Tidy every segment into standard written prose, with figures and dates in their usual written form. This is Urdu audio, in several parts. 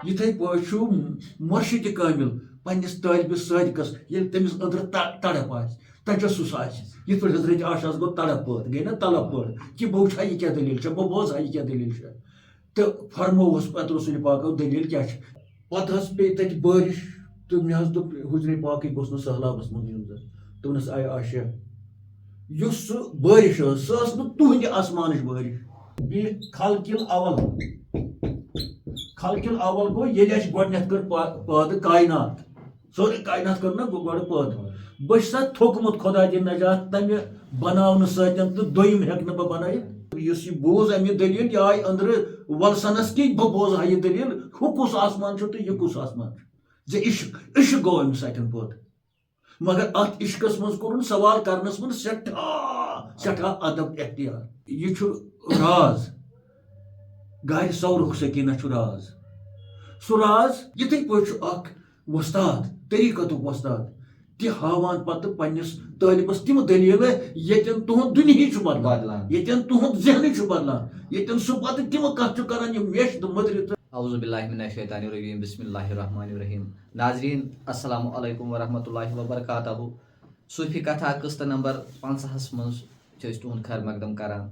یتھے پٲٹھۍ مرشد کامل پننس طالب صادقس ییٚلہِ تٔمِس أنٛدرٕ تڑپ آسہِ تجسس آسہِ یِتھ پٲٹھۍ حضرت عاشاہس گوٚو تڑپ پٲد گٔے نا طلب پٲد کہ بہٕ وٕچھٕ ہا یہِ کیٛاہ دٔلیٖل چھےٚ بہٕ بوزٕ ہا یہِ کیٛاہ دٔلیٖل چھےٚ تہٕ فرمووُس پتہٕ رسول پاکو دٔلیٖل کیٛاہ چھِ پتہٕ حظ پیٚیہِ تتہِ بٲرِش تہٕ مےٚ حظ دوٚپ حضرت پاکٕے گوٚژھ نہٕ سہلابس منٛز یُن زن دوٚپنس آے عاشا یُس سُہ بٲرِش ٲس سۄ ٲس نہٕ تُہنٛدِ آسمانٕچ بٲرِش بیٚیہِ خلقِل اول خلقِل اول گوٚو ییٚلہِ اَسہِ گۄڈنٮ۪تھ کٔر پٲدٕ کاینات سورُے کاینات کٔر نا گۄڈٕ پٲدٕ بہٕ چھُس سا تھوٚکمُت خۄدا دِن نجات تمہِ بناونہٕ سۭتۍ تہٕ دوٚیِم ہٮ۪کہٕ نہٕ بہٕ بنٲیِتھ یُس یہِ بوٗز اَمہِ دٔلیٖل یہِ آے أنٛدرٕ ولسنس کی بہٕ بوزٕ ہا یہِ دٔلیٖل ہُہ کُس آسمان چھُ تہٕ یہِ کُس آسمان چھُ زِ عشق گوٚو أمِس اَتٮ۪ن پٲدٕ مگر اتھ عشقس منٛز کوٚرُن سوال کرنس منٛز سٮ۪ٹھاہ ادب اختیار یہِ چھُ راز گارِ سورُک سکیٖنہ چھُ راز سُہ راز یِتھٕے پٲٹھۍ چھُ اکھ وۄستاد طریٖقتُک وۄستاد تہِ ہاوان پتہٕ پننس طٲلبس تِم دٔلیٖلہٕ ییٚتٮ۪ن تُہُنٛد دُنیاہٕے چھُ بدلان ییٚتٮ۪ن تُہُنٛد ذہنٕے چھُ بدلان ییٚتٮ۪ن سُہ پتہٕ تِم کتھ چھُ کران یِم میچھِ تہٕ مٔدرِ تہٕ اعوذ باللہ من الشیطان الرجیم بسم اللہ الرحمن الرحیم ناظرین السلام علیکم ورحمۃ اللہ وبرکاتہ صوفی کتھا قسطہ نمبر 50 منٛز چھِ أسۍ تُہُنٛد خیر مقدم کران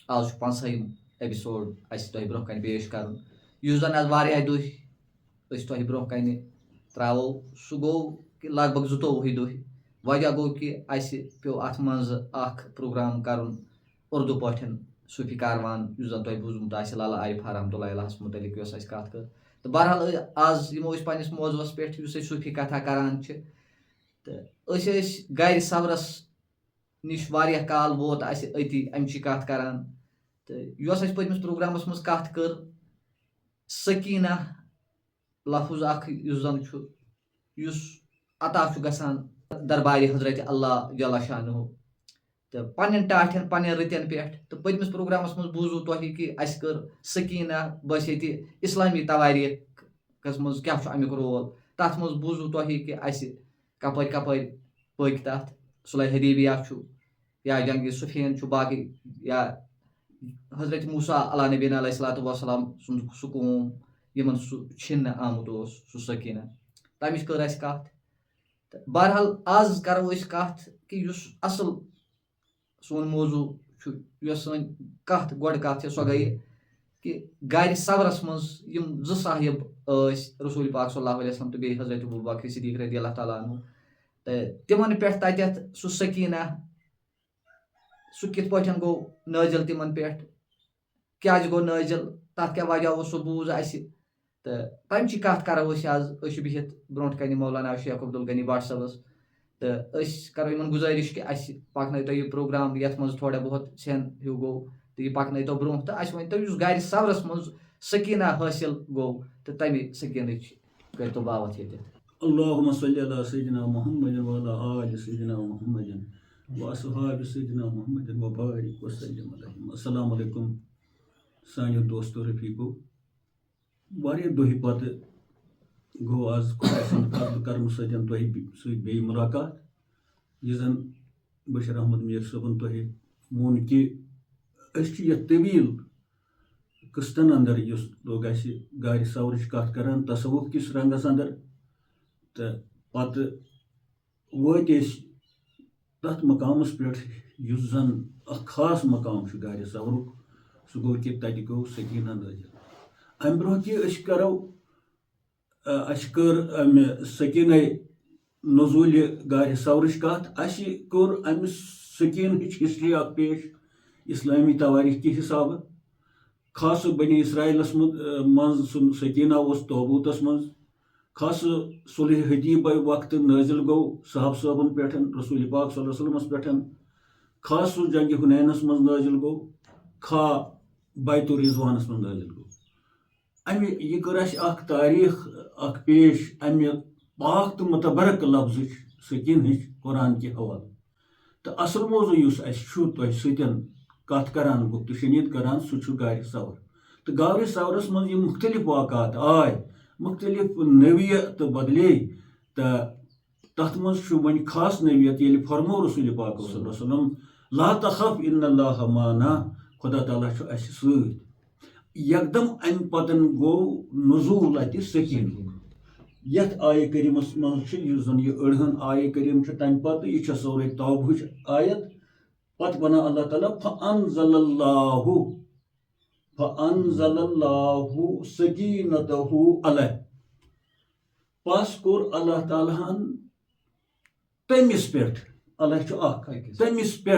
آز چھُ 50ہِم ایپِسوڈ اَسہِ تۄہہِ برونٛہہ کَنہِ پیش کرُن یُس زن آز واریاہ دۄہ أسۍ تۄہہِ برونٛہہ کَنہِ ترٛاوو سُہ گوٚو کہِ لگ بگ 22 دۄہ وجہ گوٚو کہِ اَسہِ پیوٚو اَتھ منٛزٕ اکھ پروگرام کرُن اُردو پٲٹھۍ صوفی کاروان یُس زن تۄہہِ بوٗزمُت آسہِ لالا عارف رحمتہ اللہ علیہس مُتعلق یۄس اَسہِ کتھ کٔر تہٕ بہرحال آز یِمو أسۍ پننِس موضوٗعس پٮ۪ٹھ یُس أسۍ صوفی کتھا کران چھِ تہٕ أسۍ ٲسۍ گرِ صبرس نِش واریاہ کال ووت اَسہِ أتی اَمچی کتھ کران تہٕ یۄس اَسہِ پٔتمِس پروگرامس منٛز کتھ کٔر سکیٖنہ لفظ اکھ یُس زن چھُ یُس عطا چھُ گژھان دربارِ حضرت اللہ جل شانہ تہٕ پننٮ۪ن ٹاٹھٮ۪ن پننٮ۪ن رٕتٮ۪ن پٮ۪ٹھ تہٕ پٔتمِس پروگرامس منٛز بوٗزوٕ تۄہہِ کہِ اَسہِ کٔر سکیٖنہ بس ییٚتہِ اسلامی تواریٖخس منٛز کیاہ چھُ امیُک رول تتھ منٛز بوٗزوٕ تۄہہِ کہِ اَسہِ کپٲرۍ کپٲرۍ پٔکۍ تتھ صلح حدیبیہ چھُ یا جنگِ صفین چھُ باقٕے یا حضرت موسیٰ علیٰ نبینا علیہ الصلوۃ والسلام سُنٛد سُہ قوم یِمن سُہ چھِننہٕ آمُت اوس سُہ سکیٖنہ تمِچ کٔر اَسہِ کتھ تہٕ بہرحال آز کرو أسۍ کتھ کہِ یُس اصل سون موضوٗع چھُ یۄس سٲنۍ کتھ گۄڈٕ کتھ چھِ سۄ گٔیے کہِ گرِ صبرس منٛز یِم 2 صاحب ٲسۍ رسول پاک صلی اللہ علیہ وسلم تہٕ بیٚیہِ حضرت ابوبکر صدیق رضی اللہ تعالیٰ عنہ تہٕ تِمن پٮ۪ٹھ تتٮ۪تھ سُہ سکیٖنہ سُہ کِتھ پٲٹھۍ گوٚو نٲزِل تِمن پٮ۪ٹھ کیازِ گوٚو نٲزِل تتھ کیاہ وجہ اوس سُہ بوٗز اَسہِ تہٕ تمچی کتھ کرو أسۍ آز أسۍ چھِ بِہِتھ برونٛٹھ کَنہِ مولانا شیخ عبدالغنی بٹ صٲبس تہٕ أسۍ کرو یِمن گُزٲرِش کہِ اَسہِ پکنٲیتو یہِ پروگرام یتھ منٛز تھوڑا بہت سٮ۪ن ہیوٗ گوٚو تہٕ یہِ پکنٲیتو برونٛہہ تہٕ اَسہِ ؤنۍتو یُس گرِ صبرس منٛز سکیٖنہ حٲصِل گوٚو تہٕ تمہِ سکیٖنٕچ کٔرۍتو باوتھ ییٚتٮ۪تھ اللهم صل علی سیدنا محمد وعلی آل سیدنا محمد واصحاب سیدنا محمد وبارک وسلم علیہم السلام علیکم سانیو دوستو رفیقو واریاہ دۄہہِ پتہٕ گوٚو آز خۄداے سٕنٛدِ فضلہٕ کرمہٕ سۭتۍ تۄہہِ سۭتۍ بیٚیہِ مُلاقات یہِ زن بشیر احمد میٖر صٲبن تۄہہِ ووٚن کہِ أسۍ چھِ یتھ طویٖل قٕسطن انٛدر یُس لوگ اَسہِ گارِ صبرٕچ کتھ کران تصوُف کِس رنٛگس انٛدر تہٕ پتہٕ وٲتۍ أسۍ تتھ مقامس پٮ۪ٹھ یُس زن اکھ خاص مقام چھُ گارِ صبرُک سُہ گوٚو کہِ تتہِ گوٚو سکیٖنہ نٲزِل امہِ برونٛہہ کہِ أسۍ کرو اَسہِ کٔر امہِ سکیٖنہ نزوٗلہِ گارِ صبرٕچ کتھ اَسہِ کوٚر امہِ سکیٖنہٕچ ہسٹری اکھ پیش اسلٲمی تواریٖخ کہِ حسابہٕ خاصہٕ بنی اسرائیلس منٛز سُہ سکیٖنہ اوس توبوٗتس منٛز خاصہٕ صلح حدیبہ وقتہٕ نٲزِل گوٚو صحاب صٲبن پٮ۪ٹھ رسول پاک صلی اللہ علیہ وسلمس پٮ۪ٹھ خاصہٕ جنگہِ حُنینس منٛز نٲزِل گوٚو خا بیتُ الرضوانس منٛز نٲزِل گوٚو امہِ یہِ کٔر اَسہِ اکھ تٲریٖخ اکھ پیش امہِ پاک تہٕ مُتبرک لفظٕچ سکیٖنہٕچ قرآن کہِ حوالہٕ تہٕ اصل موضوٗع یُس اَسہِ چھُ تۄہہِ سۭتۍ کتھ کران گُفتہٕ شنیٖد کران سُہ چھُ گارِ صبر تہٕ گارِ صبرس منٛز یِم مختلف واقعات آے مختلف نوعیت تہٕ بدلے تہٕ تتھ منٛز چھُ وۄنۍ خاص نوعیت ییٚلہِ فرموو رسول پاک صلی اللہ علیہ وسلم لا تخف ان اللہ معنا خۄدا تعالیٰ چھُ اَسہِ سۭتۍ یکدم ام پتن گو نزول اتہ سکین یتھ آیہ کریمس منچ یس زن یہ اڑہن آیہ کریم تمہ پتہ یہ سورہ توبہ آیت پتہ ونان اللہ تعالیٰ فانزل اللہ سکینتہ علیہ پس کور اللہ تعالیٰ ہن تمس پہ اللہ تمس پہ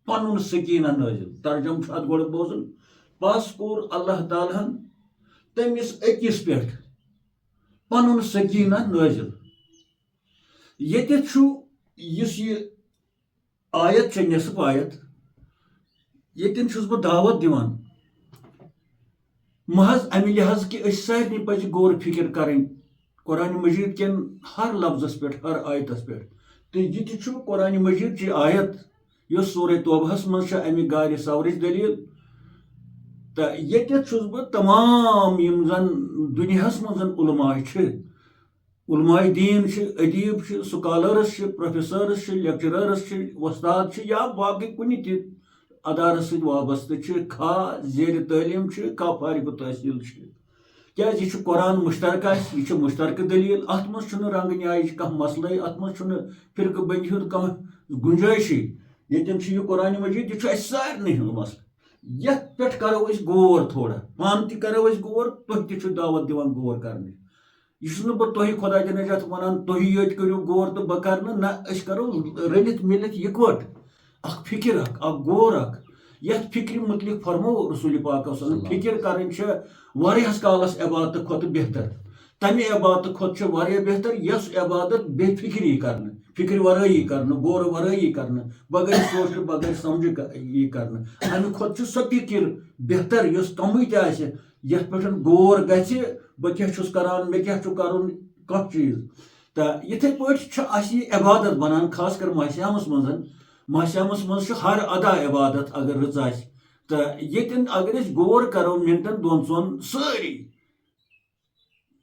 پن سکینہ نازل ترجم ات گوڑ بوزن پس کور اللہ تعالیٰ ہن تمس اکس پہ پن سکینہ نازل یتھ یہ آیت نصف آیت یتن چھس بہ دعوت دیوان محض امہ لحاظ کہ سارے پزِ غور فکر کریں قرآن مجید کن ہر لفظس پہ ہر آیتس پہ تو یہ قرآن مجید چی آیت یس سورہ توبہس من امہ گار سورچ دلیل تو یہ چھس بہ تمام یم زن دنیاہس من علماء دین ادیب سکالرس پروفیسرس لیکچررس وستاد یا باقی کن تہ ادارس ست وابستہ کھا زیر تعلیم کھا فارغ التحصیل کیاز یہ قرآن مشترکہ یہ مشترکہ دلیل ات من رنگ نیائی کھانا مسئلہ ات من فرقہ بندی ہند کھانا گنجائشی یتن یہ قرآن مجید یہ اس سارے ہند مسئلہ یت پہ کرو غور تھوڑا پان تہ کرو غور تھی تہ دعوت دیوان غور کرنے یہ بہ تہ خدا نجات ونان تھی یوت کرو غور تو بہ کر نہ کرو رلت ملت یکوٹ اخ فکر اخ غور اخ یت فکر متعلق فرمو رسول پاک صلی اللہ علیہ وسلم فکر کریں واریاہس کالس عبادت کھت بہتر تمہ عبادت کھت بہتر یس عبادت بے فکری کرنا فکر ورائی کرنا غور ورائی کرنا بغیر سوچ بغیر سمجھ یہ کرنا امہ کھت سو فکر بہتر یس کمی تہ آسہ یتھ پہ غور گژھِ بہ کیا چھس کران مے کیا چھُ کرُن کانٛہہ چیٖز تہٕ یِتھے پٲٹھۍ چھِ اَسہِ یہِ عبادت بنان خاص کر ماہسیامس منٛز چھِ ہر ادا عبادت اگر رٕژ آسہِ تہٕ ییٚتٮ۪ن اگر أسۍ غور کرو منٹن دۄن ژۄن سٲری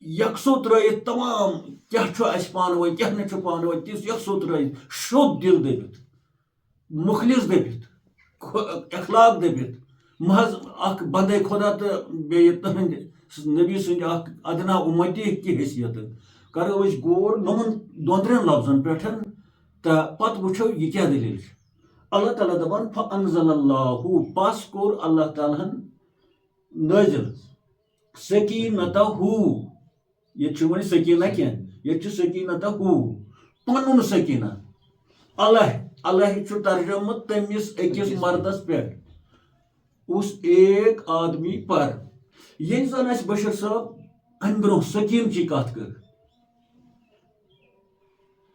یکسو ترٲیِتھ تمام کیاہ چھُ اَسہِ پانہٕ ؤنۍ کیاہ نہٕ چھُ پانہٕ ؤنۍ تِژھ یکسو ترٲیِتھ شوٚد دل دٔپِتھ مخلص دٔپِتھ اخلاق دٔپِتھ محض اکھ بندے خدا تہٕ بیٚیہِ تٕہٕنٛدِ نبی سٕنٛدِ اکھ ادنا اُمتی کی حیثیت کرو أسۍ غور یِمن دۄن ترٛٮ۪ن لفظن پٮ۪ٹھ تہٕ پتہٕ وٕچھو یہِ کیاہ دلیل چھِ اللہ تعالیٰ دپان فانزل اللہ پس کوٚر اللہ تعالیٰ ہن نٲزِل سکینتہ ییٚتہِ چھُ وۄنۍ سکیٖنہ کینٛہہ ییٚتہِ چھُ سکینتہ پنُن سکینہ اللہ چھُ ترجمہ تٔمِس أکِس مردس پٮ۪ٹھ اس ایک آدمی پر ییٚلہِ زن اَسہِ بشیر صٲب امہِ برونٛہہ سکیٖنچی کتھ کٔر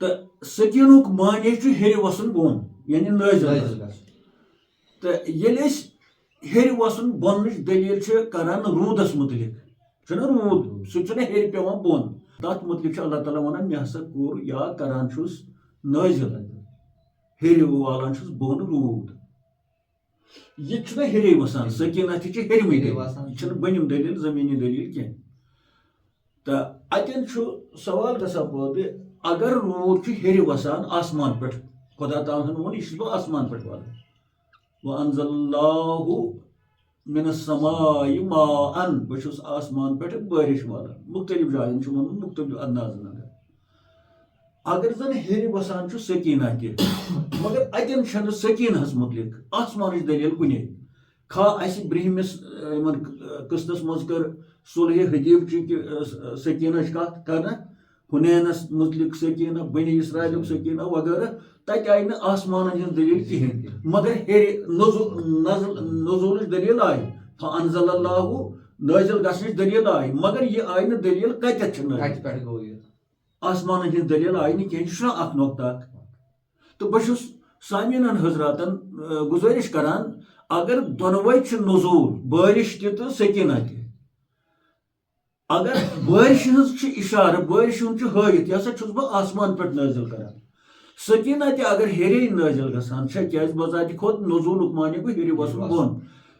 تہٕ سکیٖنُک معنے چھُ ہیٚرِ وسُن بۄن یعنی نٲزِل تہٕ ییٚلہِ أسۍ ہیٚرِ وسُن بۄنٕچ دلیٖل چھِ کران روٗدس متعلق چھُنہ روٗد سُہ چھُنہ ہیٚرِ پیوان بۄن تتھ متعلق چھُ اللہ تعالیٰ ونان مےٚ ہسا کوٚر یا کران چھُس نٲزِل ہیٚرِ والان چھُس بۄن روٗد یہ چھُنہ ہیٚرے وسان سکیٖنہ تہِ چھِ ہیٚرمٕے دلیٖل یہِ چھنہٕ بٔنِم دلیٖل زٔمیٖنی دلیٖل کینٛہہ تہٕ اتٮ۪ن چھُ سوال گژھان پٲدٕ اگر روٗد چھُ ہیٚرِ وسان آسمان پٮ۪ٹھ خدا تعالیٰ ہن ووٚن یہِ چھُس بہٕ آسمان پٮ۪ٹھ والان وانزل اللہ من السماء ماء بہٕ چھُس آسمان پٮ۪ٹھ بٲرِش والان مختلف جاین چھُ ووٚنمُت مختلف اندازن اگر زن ہیٚرِ وسان چھُ سکیٖنہ تہِ مگر اتٮ۪ن چھنہٕ سکیٖنہس متعلق آسمانٕچ دلیٖل کُنے کھا اَسہِ برٛونٛہمِس یِمن قٕسطس منٛز کٔر صلح حدیٖبچہِ سکیٖنٕچ کتھ کرنا حُنینس متعلق سکیٖنہ بنی اسرائیلُک سکیٖنہ وغیرہ تتہِ آیہِ نہٕ آسمانن ہٕنٛز دلیٖل کِہینۍ مگر ہیٚرِ نزولٕچ دلیٖل آیہِ فانزل اللہ نٲزِل گژھنٕچ دلیٖل آیہِ مگر یہِ آیہِ نہٕ دلیٖل کتٮ۪تھ چھِ نٲزِل آسمانن ہٕنٛز دلیٖل آیہِ نہٕ کینٛہہ یہِ چھُنہ اکھ نۄقطہٕ اکھ تہٕ بہٕ چھُس سامیٖنن حضراتن گُزٲرِش کران اگر دۄنوے چھِ نزوٗل بٲرِش تہِ تہٕ سکیٖنہ تہِ اگر بٲرِشہِ ہٕنٛز چھِ اِشارٕ بٲرِش ہُنٛد چھُ ہٲیِتھ یہِ ہسا چھُس بہٕ آسمان پٮ۪ٹھ نٲزِل کران سکیٖنہ تہِ اگر ہیٚرے نٲزِل گژھان چھےٚ کیازِ بذاتہِ کھوت نزوٗلُک معنے گوٚو ہیٚرِ وسُن بۄن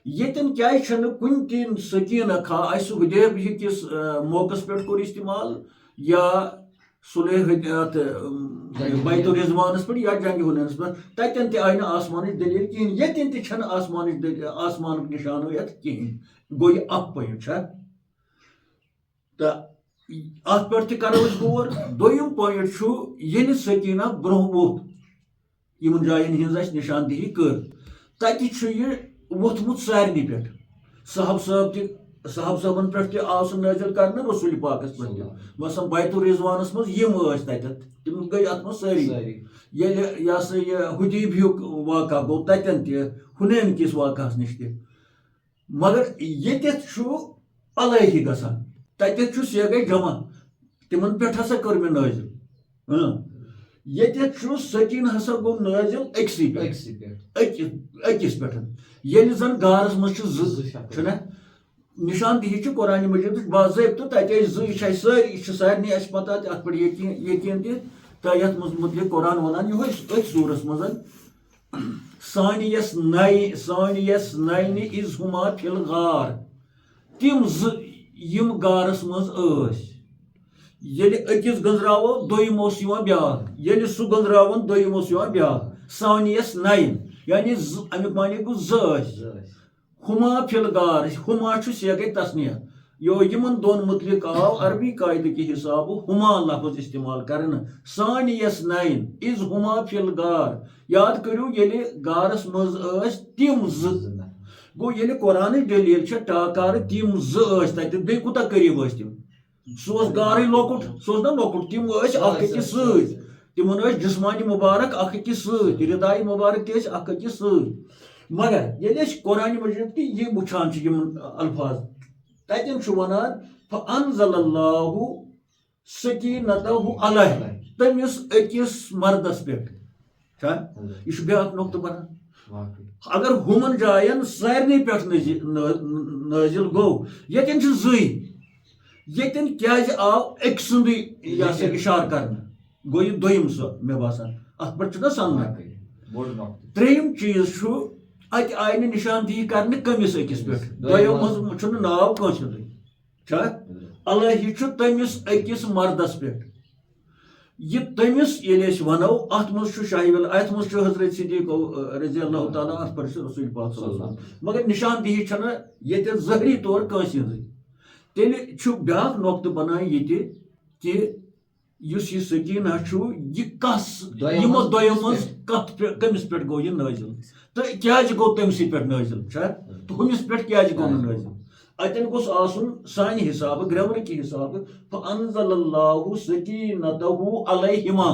ییٚتٮ۪ن کیازِ چھنہٕ کُنہِ تہِ سکیٖنہ کھا اَسہِ حُدیبیہ کِس موقعس پٮ۪ٹھ کوٚر استعمال یا صلح بیت الرضوانس پٮ۪ٹھ یا جنگہِ حُنینس پٮ۪ٹھ تتٮ۪ن تہِ آیہِ نہٕ آسمانٕچ دلیٖل کِہینۍ ییٚتٮ۪ن تہِ چھنہٕ آسمانٕچ آسمانُک نِشانہٕ یتھ کِہینۍ گو یہ اک پوائنٹ چھا تو ات پہ کرو غور دویم پوائنٹ چھو یل سکینہ برہ ووت یمن جائن ہز اس نشاندہی کر تتہ چھُ یہ ووتھمُت سارنٕے پٮ۪ٹھ صاحب صٲب تہِ صاحب صٲبن پٮ۪ٹھ تہِ آو سُہ نٲزِل کرنہٕ رسول پاکس پٮ۪ٹھ تہِ مثلاً بیت الرضوانس منٛز یِم ٲسۍ تتٮ۪تھ تِم گٔے اتھ منٛز سٲری ییٚلہِ یہِ ہسا یہِ حُدیبیُک واقعہ گوٚو تتٮ۪ن تہِ حُنین کِس واقعس نِش تہِ مگر ییٚتٮ۪تھ چھُ الٲہی گژھان تتٮ۪تھ چھُ سیگے جمع تِمن پٮ۪ٹھ ہسا کٔر مےٚ نٲزِل ییٚتٮ۪تھ چھُ سکیٖن ہسا گوٚو نٲزِل أکسٕے پٮ۪ٹھ أکِس پٮ۪ٹھ ییٚلہِ زن گارس منٛز چھِ زٕ چھُنہ نشاندہی چھِ قرآن مجیدٕچ باضٲبطہٕ تتہِ ٲسۍ زٕ یہِ چھِ اَسہِ سٲری یہِ چھِ سارنٕے اَسہِ پتہ تہِ اتھ پٮ۪ٹھ یقیٖن تہِ تہٕ یتھ منٛز متعلق قرآن ونان یِہوے أتھۍ سوٗرس منٛز ثانیس ناینہِ اِذ ہُما فِی الغار تِم زٕ یِم گارس منٛز ٲسۍ ییٚلہِ أکِس گٔنٛزراوو دوٚیِم اوس یِوان بیٛاکھ ییٚلہِ سُہ گٔنٛزراوُن دوٚیِم اوس یِوان بیٛاکھ ثانیس ناین یعنی زٕ امیُک معنی گوٚو زٕ ٲسۍ ہُما فِی الغار ہُما چھُ سیگے تسنیہ یِمن دۄن متعلق آو عربی قاعدٕ کہِ حسابہٕ ہُما لفظ استعمال کرنہٕ ثانیس ناین اِذ ہُما فِی الغار یاد کٔرِو ییٚلہِ گارس منٛز ٲسۍ تِم زٕ گوٚو ییٚلہِ قرآنٕچ دٔلیٖل چھےٚ ٹاکارٕ تِم زٕ ٲسۍ تتہِ بیٚیہِ کوٗتاہ قریٖب ٲسۍ تِم سُہ اوس گارٕے لۄکُٹ سُہ اوس نا لۄکُٹ تِم ٲسۍ اکھ أکِس سۭتۍ تِمن ٲسۍ جسمانہِ مُبارک اکھ أکِس سۭتۍ ردایہِ مُبارک تہِ ٲسۍ اکھ أکِس سۭتۍ مگر ییٚلہِ أسۍ قرآنِ مجیٖد تہِ یہِ وٕچھان چھِ یِمن الفاظ تتٮ۪ن چھُ ونان فانزل اللہ سکینتہ علیہ تٔمِس أکِس مردس پٮ۪ٹھ چھا یہِ چھُ بیٛاکھ نۄقطہٕ بنان اگر ہُمن جاین سارنٕے پٮ۪ٹھ نٲزِل گوٚو ییٚتٮ۪ن چھِ زٕے ییٚتٮ۪ن کیازِ آو أکۍ سُنٛدُے یہِ ہسا اِشارٕ کرنہٕ گوٚو یہِ دوٚیِم سۄ مےٚ باسان اتھ پٮ۪ٹھ چھُنہ سننا ترٛیٚیِم چیٖز چھُ اتہِ آیہِ نہٕ نشاندہی کرنہٕ کٔمِس أکِس پٮ۪ٹھ دوٚیو منٛز چھُنہٕ ناو کٲنٛسہِ ہُنٛدُے چھا الٲہی چھُ تٔمِس أکِس مردس پٮ۪ٹھ یہ تٔمِس ییٚلہِ أسۍ ونو اتھ منٛز چھُ شاہِول اتھ منٛز چھُ حضرت صدیق رضی اللہ تعالیٰ اتھ پٮ۪ٹھ چھُ رسول پاک صلی اللہ علیہ وسلم مگر نشاندہی چھنہٕ ییٚتٮ۪تھ ظٲہری طور کٲنٛسہِ ہٕنٛزٕے تیٚلہِ چھُ بیٛاکھ نۄقطہٕ بنان ییٚتہِ کہِ یُس یہِ سکیٖنہ چھُ یہِ کس یِمو دۄیو منٛز کتھ کٔمِس پٮ۪ٹھ گوٚو یہِ نٲزِل تہٕ کیازِ گوٚو تٔمسٕے پٮ۪ٹھ نٲزِل چھا تہٕ ہُمِس پٮ۪ٹھ کیازِ گوٚو نہٕ نٲزِل اتٮ۪ن گوٚژھ آسُن سانہِ حسابہٕ گرٛیمرٕکہِ حسابہٕ فانزل اللہ سکینتہ علیہما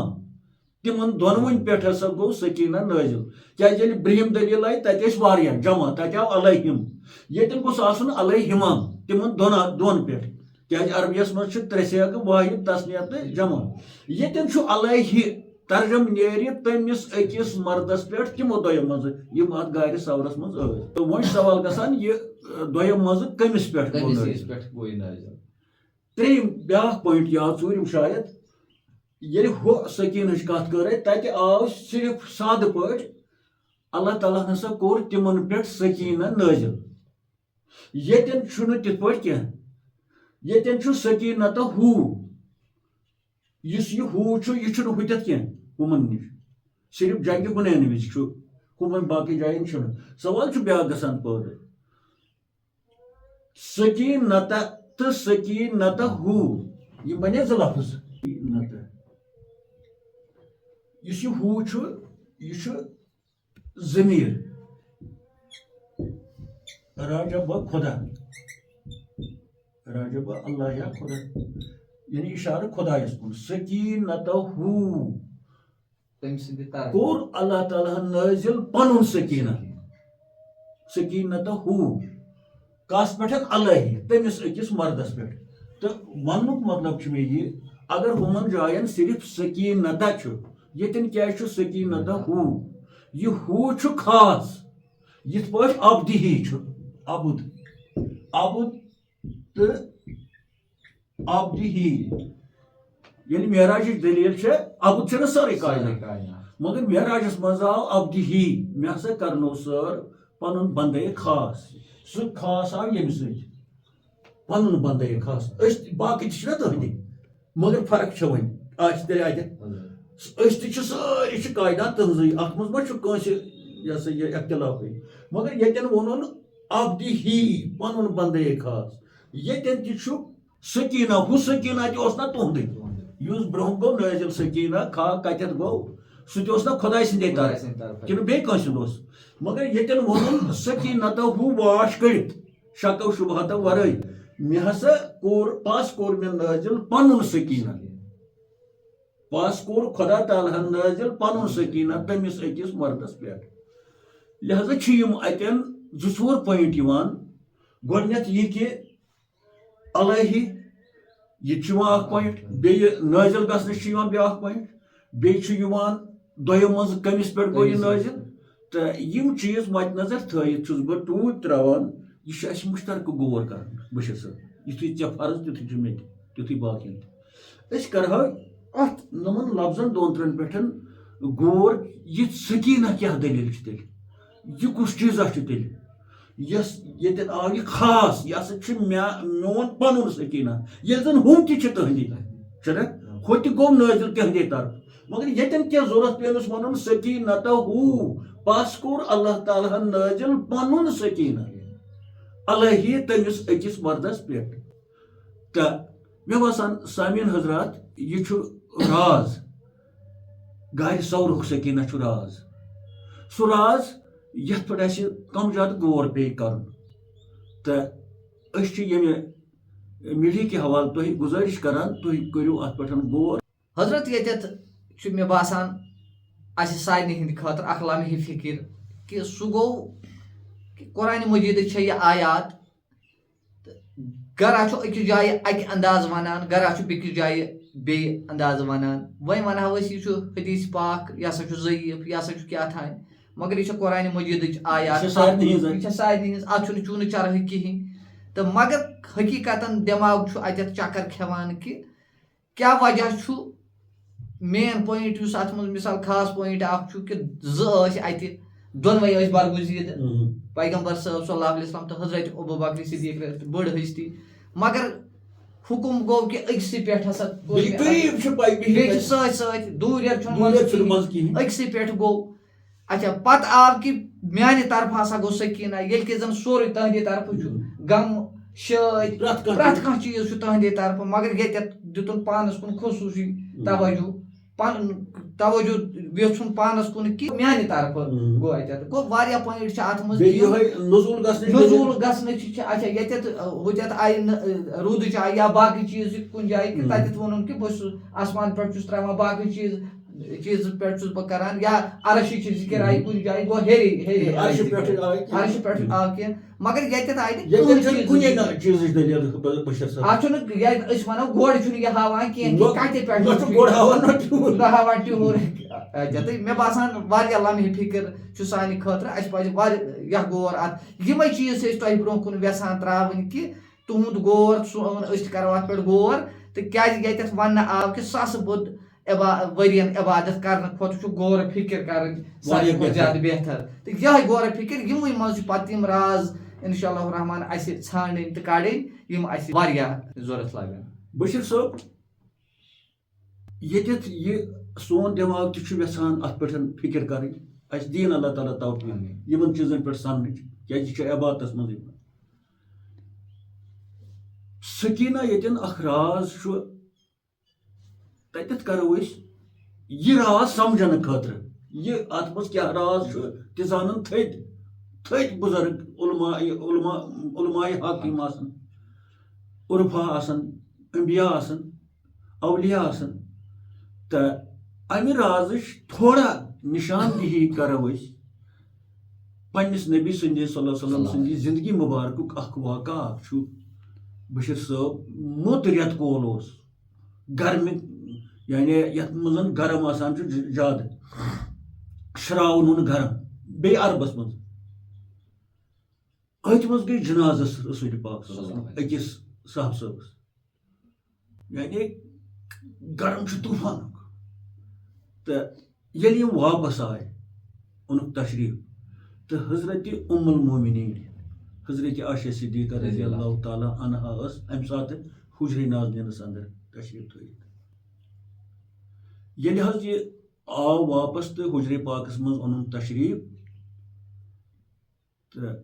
تِمن دۄنوٕنۍ پٮ۪ٹھ ہسا گوٚو سکیٖنہ نٲزِل کیازِ ییٚلہِ برٛہِم دٔلیٖل آیہِ تتہِ ٲسۍ واریاہ جمع تتہِ آو علیہم ییٚتٮ۪ن گوٚژھ آسُن علیہما تِمن دۄن پٮ۪ٹھ کیازِ عربیس منٛز چھِ ترٛےٚ سیگہٕ واحد تسنیہ تہٕ جمع ییٚتٮ۪ن چھُ علیہ ترجم نیرِ تٔمِس أکِس مردس پٮ۪ٹھ تِمو دۄیو منٛزٕ یِم اتھ گارِ سورس منٛز ٲسۍ تہٕ وۄنۍ سوال گژھان یہِ دۄیو منٛزٕ کٔمِس پٮ۪ٹھ گوٚو نٲزِل ترٛیٚیِم بیٛاکھ پویِنٹ یاد ژوٗرِم شاید ییٚلہِ ہُہ سکیٖنٕچ کتھ کٔر تتہِ آو صرف سادٕ پٲٹھۍ اللہ تعالیٰ ہن ہسا کوٚر تِمن پٮ۪ٹھ سکیٖنہ نٲزِل ییٚتٮ۪ن چھُنہٕ تِتھ پٲٹھۍ کینٛہہ ییٚتٮ۪ن چھُ سکیٖنتہ یُس یہِ چھُ یہِ چھُنہٕ ہُتٮ۪تھ کینٛہہ ہُمن نِش صرف جنگہِ حُنین وِزِ چھُ ہُمن باقٕے جاین چھُنہٕ سوال چھُ بیٛاکھ گژھان پٲدٕ سکیٖنتہ تہٕ سکیٖنتہ یِم بنے زٕ لفظ یُس یہِ چھُ یہِ چھُ ضمیٖر راجب خدا راجب اللہ یا خدا یعنی اشارٕ خدایس کُن سکیٖنتہ کوٚر اللہ تعالیٰ ہن نٲزِل پنُن سکیٖنتہ کس پٮ۪ٹھ الٲہی تٔمِس أکِس مردس پٮ۪ٹھ تہٕ وننُک مطلب چھُ مےٚ یہِ اگر ہُمن جاین صرف سکیٖنتہ چھُ ییٚتٮ۪ن کیازِ چھُ سکیٖنتہ یہِ چھُ خاص یِتھ پٲٹھۍ عبدِہی چھُ عبد تہٕ عبدِہی ییٚلہِ معراجٕچ دٔلیٖل چھےٚ عبد چھےٚ نہ سٲرٕے کائنات مگر معراجس منٛز آو عبدِہی مےٚ ہسا کرنو سٲر پنُن بندے خاص سُہ خاص آو ییٚمہِ سۭتۍ پنُن بندے خاص أسۍ باقٕے تہِ چھِنہ تُہنٛدی مگر فرق چھےٚ وۄنۍ آسہِ تیٚلہِ اتہِ أسۍ تہِ چھِ سٲری چھِ کائنات تٕہنٛزٕے اتھ منٛز ما چھُ کٲنٛسہِ یہِ ہسا یہِ اختلافٕے مگر ییٚتٮ۪ن ووٚنُن عبدہ پن بندے خاص یتن تہ سکینہ ہو سکینہ تہ اوس نا تہندے یس برونٛہہ گوٚو نٲزِل سکینہ کھا کتٮ۪تھ گوٚو سُہ تہ اوس نا خۄداے سٕنٛدے طرفہٕ کِنہٕ بیٚیہِ کٲنٛسہِ ہُنٛد اوس مگر ییٚتٮ۪ن ووٚنُن سکینتو ہو واش کٔڑِتھ شکو شبہتو ورٲے مےٚ ہسا کوٚر مےٚ نٲزِل پنُن سکینہ پس کوٚر خدا تعالیٰ ہن نٲزِل پنُن سکینہ تٔمِس أکِس مردس پٮ۪ٹھ لہذا چھِ یِم اتٮ۪ن 2-4 پویِنٹ یِوان گۄڈٕنٮ۪تھ یہِ کہِ الہی یہ اخ پوینٹ بیٚیہِ نٲزِل گژھنہٕ چھُ یِوان بیٛاکھ پوینٹ بیٚیہِ چھُ یِوان دۄیو منٛزٕ کٔمِس پٮ۪ٹھ گوٚو یہِ نٲزِل تہٕ یِم چیٖز مدِ نظر تھٲیِتھ چھُس بہٕ ٹوٗپۍ ترٛاوان یہِ چھُ اَسہِ مُشترکہٕ غور کرُن بشیر صٲب یِتھُے ژےٚ فرض تِتھُے چھُ مےٚ تہِ تِتھُے باقین تہِ أسۍ کرہو اتھ یِمن لفظن 2-3 پٮ۪ٹھ غور یہِ سکیٖنہ کیٛاہ دٔلیٖل چھِ تیٚلہِ یہِ کُس چیٖزا چھُ تیٚلہِ یس ییٚتٮ۪ن آو یہِ خاص یہِ ہسا چھُ میون پنُن سکیٖنہ ییٚلہِ زن ہُم تہِ چھِ تٕہنٛدی چھُنہ ہُہ تہِ گوٚو نٲزِل تِہنٛدے طرفہٕ مگر ییٚتٮ۪ن کیٛاہ ضوٚرتھ پیٚو أمِس وَنُن سکیٖنتو ہو پس کوٚر اللہ تعالیٰ ہن نٲزِل پنُن سکیٖنہ الہی تٔمِس أکِس مردس پٮ۪ٹھ تہٕ مےٚ باسان سامعیٖن حضرات یہِ چھُ راز گارِ سورُک سکیٖنہ چھُ راز سُہ راز یتھ پٮ۪ٹھ اَسہِ کم زیادٕ غور پیٚیہِ کرُن تہٕ أسۍ چھِ ییٚمہِ میٖڈیا کہِ حوالہٕ تۄہہِ گُزٲرِش کران تُہۍ کٔرِو اتھ پٮ۪ٹھ غور حضرت ییٚتٮ۪تھ چھُ مےٚ باسان اَسہِ سارنٕے ہٕنٛدِ خٲطرٕ اکھ لمحہِ فِکر کہِ سُہ گوٚو کہِ قرآنِ مجیٖدٕچ چھےٚ یہِ آیات تہٕ گرا چھُ أکِس جایہِ اکہِ انداز ونان گرا چھُ بیٚکِس جایہِ بیٚیہِ اندازٕ ونان وۄنۍ ونہو أسۍ یہِ چھُ حدیث پاک یہِ ہسا چھُ ضعیٖف یہِ ہسا چھُ کیٛاہ تھانۍ مگر یہِ چھِ قرآنِ مجیٖدٕچ آیات یہِ چھےٚ سارنٕے ہٕنٛز اتھ چھُنہٕ چوٗنہٕ چرٲہی کِہینۍ تہٕ مگر حقیٖقتن دٮ۪ماغ چھُ اتٮ۪تھ چکر کھٮ۪وان کہِ کیٛاہ وجہ چھُ مین پویِنٹ یُس اتھ منٛز مثال خاص پویِنٹ اکھ چھُ کہِ 2 ٲسۍ اتہِ دۄنوَے ٲسۍ برگُزیٖدٕ پیغمبر صٲب صلی اللہ علیہ وسلم تہٕ حضرت ابوٗبکر صدیٖق بٔڑ ہستی مگر حُکُم گوٚو کہِ أکسٕے پٮ۪ٹھ ہسا بیٚیہِ چھِ سۭتۍ سۭتۍ دوٗریر چھُنہٕ أکسٕے پٮ۪ٹھ گوٚو اچھا پتہٕ آو کہِ میانہِ طرفہٕ ہسا گوٚو سکیٖنہ ییٚلہِ کہِ زن سورُے تہنٛدِ طرفہٕ چھُ غم شٲدۍ پرٛٮ۪تھ کانٛہہ چیٖز چھُ تہنٛدے طرفہٕ مگر ییٚتٮ۪تھ دِتُن پانس کُن خصوٗصی توجہ پنُن توجہ یژھُن پانس کُن کہِ میانہِ طرفہٕ گوٚو اتٮ۪تھ گوٚو واریاہ پویِنٹ چھِ اتھ منٛز نزوٗل گژھنٕچ چھِ اچھا ییٚتٮ۪تھ ہُتٮ۪تھ آیہِ روٗدٕچ آیہِ یا باقٕے چیٖز کُنہِ جایہِ کہِ تتٮ۪تھ ووٚنُن کہِ بہٕ چھُس آسمان پٮ۪ٹھ چھُس تراوان باقٕے چیٖزٕ پٮ۪ٹھ چھُس بہٕ کران یا عرشٕچ ذِکر آیہِ کُنہِ جایہِ گوٚو ہیٚرِ عرشہِ پٮ۪ٹھ آو کینٛہہ مگر ییٚتٮ۪تھ آیہِ نہٕ اتھ چھُنہٕ أسۍ ونو گۄڈٕ چھُنہٕ یہِ ہاوان کینٛہہ کہِ کتہِ پٮ۪ٹھ نہ ہاوان ٹیوٗر تہٕ مےٚ باسان واریاہ لمحہِ فِکر چھُ سانہِ خٲطرٕ اَسہِ پزِ واریاہ غور اتھ یِمے چیٖز چھِ أسۍ تۄہہِ برونٛہہ کُن یژھان تراوٕنۍ کہِ تُہُنٛد غور سون أسۍ تہِ کرو اتھ پٮ۪ٹھ غور تہٕ کیازِ ییٚتٮ۪تھ وننہٕ آو کہِ ساسہٕ بوٚد ؤرین عبادت کرنہٕ کھۄتہٕ چھُ غورٕ فِکر کرٕنۍ ساروی کھۄتہٕ زیادٕ بہتر تہٕ یِہے غورٕ فِکر یِموٕے منٛز چھِ پتہٕ تِم راز انشاء اللہ الرحمان اَسہِ ژھانڈٕنۍ تہٕ کڑٕنۍ یِم اَسہِ واریاہ ضوٚرتھ لگن بشیر صٲب ییٚتٮ۪تھ یہِ سون دٮ۪ماغ تہِ چھُ یژھان اتھ پٮ۪ٹھ فِکر کرٕنۍ اَسہِ دِیِن اللہ تعالیٰ توفیٖق یِمن چیٖزن پٮ۪ٹھ سننٕچ کیازِ یہِ چھُ عبادتس منٛز یِوان سکیٖنہ ییٚتٮ۪ن اکھ راز چھُ تتٮ۪تھ کرو أسۍ یہِ راز سمجھنہٕ خٲطرٕ یہِ اتھ منٛز کیٛاہ راز چھُ تہِ زانن تھٔدۍ بُزرگ علماء حق یِم آسن عرفا آسن انبیا آسن اولیاء آسن تہٕ امہِ رازٕچ تھوڑا نِشاندہی کرو أسۍ پننِس نبی سٕنٛدِ صلی اللہ علیہ وسلم سٕنٛدِ زندگی مُبارکُک اکھ واقعہ اکھ چھُ بشیر صٲب موٚت رٮ۪تہٕ کول اوس گرمہِ یعنی یتھ منٛز گرم آسان چھُ زیادٕ شراوُن ہُنٛد گرم بیٚیہِ عربس منٛز أتھۍ منٛز گٔے جنازس رسول پاک أکِس صاحب صٲبس یعنی گرم چھُ طوٗفانُک تہٕ ییٚلہِ یِم واپس آے اوٚنُکھ تشریٖف تہٕ حضرت ام المومنیٖن حضرت عائشہ صدیقہ رضی اللہ تعالیٰ عنہا ٲس امہِ ساتہٕ حجرِ نازنینس اندر تشریٖف تھٲیِتھ ییٚلہِ حظ یہِ آو واپس تہٕ حجرِ پاکس منٛز اوٚنُن تشریٖف تہٕ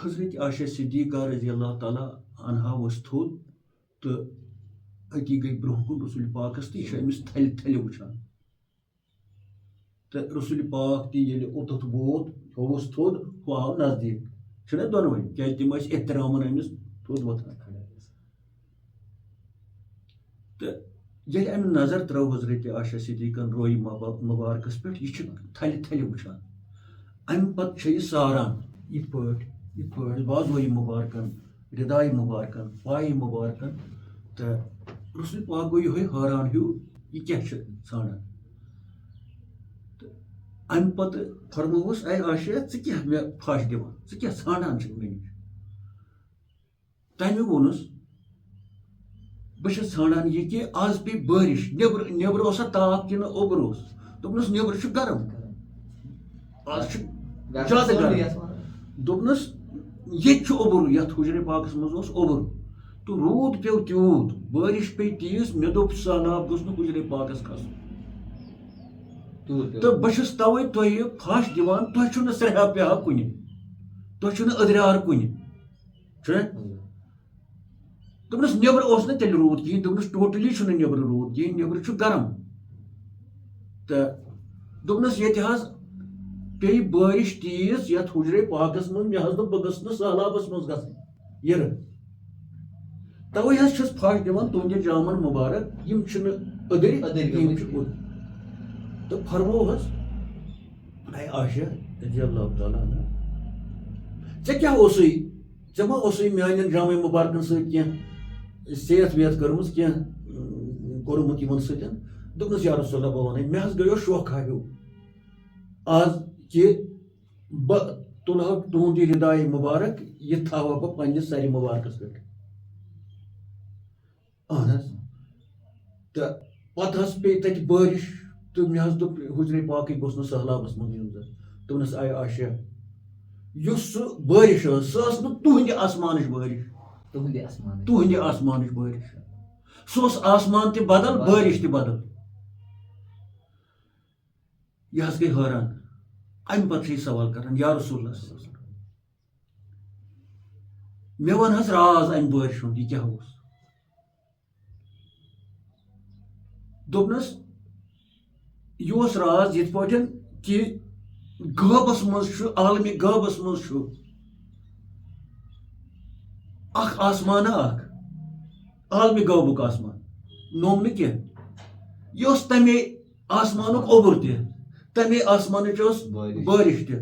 حضرت عائشہ صدیقہ رضی اللہ تعالیٰ عنہا ؤس تھوٚد تہٕ أتی گٔے برونٛہہ کُن رسول پاکس تہٕ یہِ چھُ أمِس تھلہِ تھلہِ وٕچھان تہٕ رسول پاک تہِ ییٚلہِ اوٚتتھ ووت ہُہ اوس تھوٚد ہُہ آو نزدیٖک چھُنہ دۄنوَے کیازِ تِم ٲسۍ احترامن أمِس تھوٚد وۄتھان تہٕ ییٚلہِ اَمہِ نظر ترٲو حضرت عائشہ صدیقن رویہِ مبارکس پٮ۪ٹھ یہِ چھُ تھلہِ تھلہِ وٕچھان اَمہِ پتہٕ چھےٚ یہِ ساران یِتھ پٲٹھۍ بازویہِ مبارکن ردایہِ مبارکن پایہِ مبارکن تہٕ رسول پاک گوٚو یِہوے حٲران ہیوٗ یہِ کیاہ چھُ ژھانڈان تہٕ اَمہِ پتہٕ فرمووُس اے عائشہ ژٕ کیاہ مےٚ پھش دِوان ژٕ کیاہ ژھانڈان چھُکھ مےٚ نِش تَمہِ ووٚنُس بہٕ چھَس ژھانڈان یہِ کہِ آز پیٚیہِ بٲرِش نیٚبرٕ اوسا تاپھ کِنہٕ اوٚبُر اوس دوٚپنَس نیٚبرٕ چھُ گرم آز چھُ زیادٕ گرم دوٚپنَس ییٚتہِ چھُ اوٚبُر یَتھ حُجرے پاکس منٛز اوس اوٚبُر تہٕ روٗد پیٚو تیوٗت بٲرِش پیٚیہِ تیٖژ مےٚ دوٚپ سہلاب گوٚژھ نہٕ حُجرے پاکس کھسُن تہٕ بہٕ چھُس تَوَے تۄہہِ پھش دِوان تۄہہِ چھُو نہٕ سرٛیٚہا پیٚہا کُنہِ تۄہہِ چھُو نہٕ أدرِیار کُنہِ چھُنہ دوٚپنَس نیٚبرٕ اوس نہٕ تیٚلہِ روٗد کِہیٖنۍ دوٚپنَس ٹوٹلی چھُنہٕ نیٚبرٕ روٗد کِہیٖنۍ نیٚبرٕ چھُ گرم تہٕ دوٚپنَس ییٚتہِ حظ پیٚیہِ بٲرِش تیٖژ یَتھ حُجرے پاکس منٛز مےٚ حظ دوٚپ بہٕ گٔژھٕس نہٕ سہلابس منٛز گژھٕنۍ یِرٕ تَوَے حظ چھُس پھش دِوان تُہنٛدِ جامن مُبارک یِم چھِنہٕ أدٕرۍ یِم چھِ اوٚد تہٕ فرموو حظ اے عائشہ رضی اللہ تعالیٰ عنہا ژےٚ کیاہ اوسُے ژےٚ ما اوسُے میانٮ۪ن جامے مُبارکن سۭتۍ کینٛہہ سیٚتھ ویٚتھ کٔرمٕژ کینٛہہ کوٚرمُت یِمن سۭتۍ دوٚپنَس یا رسول اللہ بہٕ وَنَے مےٚ حظ گٔیو شوقا ہیوٗ آز کہِ بہٕ تُلہٕ ہا تُہُنٛد یہِ رِداے مُبارک یہِ تھاوہا بہٕ پننِس سرِ مُبارکس پٮ۪ٹھ اہن حظ تہٕ پتہٕ حظ پیٚیہِ تتہِ بٲرِش تہٕ مےٚ حظ دوٚپ حُجرے پاکٕے گوٚژھ نہٕ سہلابس منٛز یُن زن دوٚپنَس اے عائشہ یُس سُہ بٲرِش ٲس سۄ ٲس نہٕ تُہنٛدِ آسمانٕچ بٲرِش تُہنٛدِ آسمانٕچ بٲرِش سُہ اوس آسمان تہِ بدل بٲرِش تہِ بدل یہِ حظ گٔے حٲران اَمہِ پتہٕ چھُ یہِ سوال کران یا رسول اللہ صلی اللہ علیہ وسلم مےٚ وَن حظ راز اَمہِ بٲرِش ہُنٛد یہِ کیاہ اوس دوٚپنَس یہِ اوس راز یِتھ پٲٹھۍ کہِ غٲبس منٛز چھُ عالمہِ غٲبس منٛز چھُ اکھ آسمانہ اکھ عالمہِ غٲبُک آسمان نوٚم نہٕ کینٛہہ یہِ اوس تَمے آسمانُک اوٚبُر تہِ تَمے آسمانٕچ ٲس بٲرِش تہِ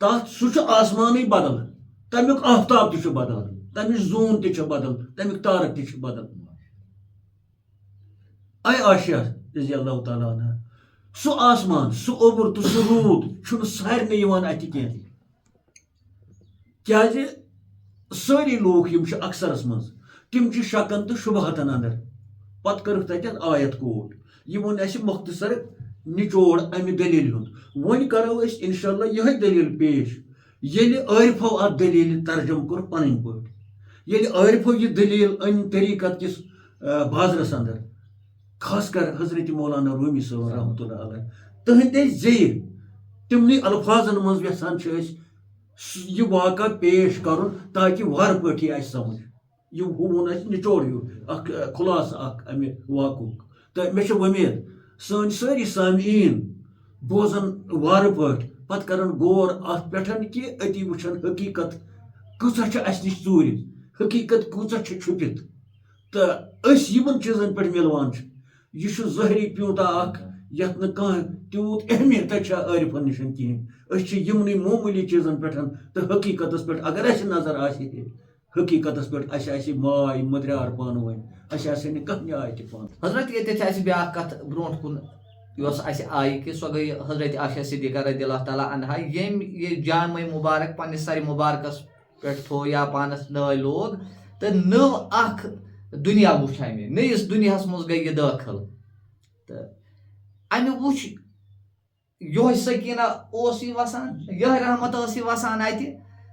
تَتھ سُہ چھُ آسمانٕے بدل تَمیُک آفتاب تہِ چھُ بدل تَمِچ زوٗن تہِ چھِ بدل تَمیُک تارک تہِ چھِ بدل اے عائشہ رضی اللہ تعالیٰ عنہا سُہ آسمان سُہ اوٚبُر تہٕ سُہ روٗد چھُنہٕ سارنٕے یِوان اَتھِ کینٛہہ کیازِ سٲری لوٗکھ یِم چھِ اکثرس منٛز تِم چھِ شکن تہٕ شُبہتن اندر پتہٕ کٔرٕکھ تتٮ۪ن آیت کوٹ یہِ ووٚن اَسہِ مختصر نچوڑ امہِ دٔلیٖلہِ ہُنٛد وۄنۍ کرو أسۍ انشاء اللہ یِہے دٔلیٖل پیش ییٚلہِ عٲرفو اتھ دٔلیٖلہِ ترجم کوٚر پنٕنۍ پٲٹھۍ ییٚلہِ عٲرفو یہِ دٔلیٖل أنۍ طریٖقت کِس بازرس اندر خاص کر حضرت مولانا رومی صٲب رحمتہ اللہ علیہ تٕہنٛدے زیٚیہِ تِمنٕے الفاظن منٛز یژھان چھِ أسۍ یہِ واقعہ پیش کرُن تاکہِ وارٕ پٲٹھۍ یی اَسہِ سمجھ یہِ ہُہ ووٚن اَسہِ نچوڑ ہیوٗ اکھ خُلاصہٕ اکھ امہِ واقعُک تہٕ مےٚ چھِ وۄمید سٲنۍ سٲری سامعیٖن بوزن وارٕ پٲٹھۍ پتہٕ کرن غور اتھ پٮ۪ٹھ کہِ أتی وٕچھن حقیٖقت کۭژاہ چھِ اَسہِ نِش ژوٗرِ حقیٖقت کۭژاہ چھِ چھُپِتھ تہٕ أسۍ یِمن چیٖزن پٮ۪ٹھ مِلوان چھِ یہِ چھُ ظٲہری پیوٗنٛتاہ اکھ یتھ نہٕ کانٛہہ تیوٗت اہمیتہ چھےٚ عٲرفن نِش کِہیٖنۍ أسۍ چھِ یِمنٕے معموٗلی چیٖزن پٮ۪ٹھ تہٕ حقیٖقتس پٮ۪ٹھ اگر اَسہِ نظر آسہِ ہے حقیٖقتس پٮ۪ٹھ اَسہِ آسہِ ماے مٔدریار پانہٕ ؤنۍ اَسہِ آسہِ ہے نہٕ کانٛہہ نیاے تہِ پانہٕ حضرت ییٚتہِ چھِ اَسہِ بیٛاکھ کَتھ برونٛٹھ کُن یۄس اَسہِ آیہِ کہِ سۄ گٔے حضرت عائشہ صدیقہ رضی اللہ تعالیٰ عنہا ییٚمۍ یہِ جامے مُبارک پننِس سرِ مُبارکس پٮ۪ٹھ تھوٚو یا پانس نٲے لوگ تہٕ نٔو اکھ دُنیا وٕچھ امہِ نٔیِس دُنیاہس منٛز گٔے یہِ دٲخل تہٕ امہِ وٕچھ یِہوے سکیٖنہ اوس یہِ وسان یِہے رحمت ٲس یہِ وسان اَتہِ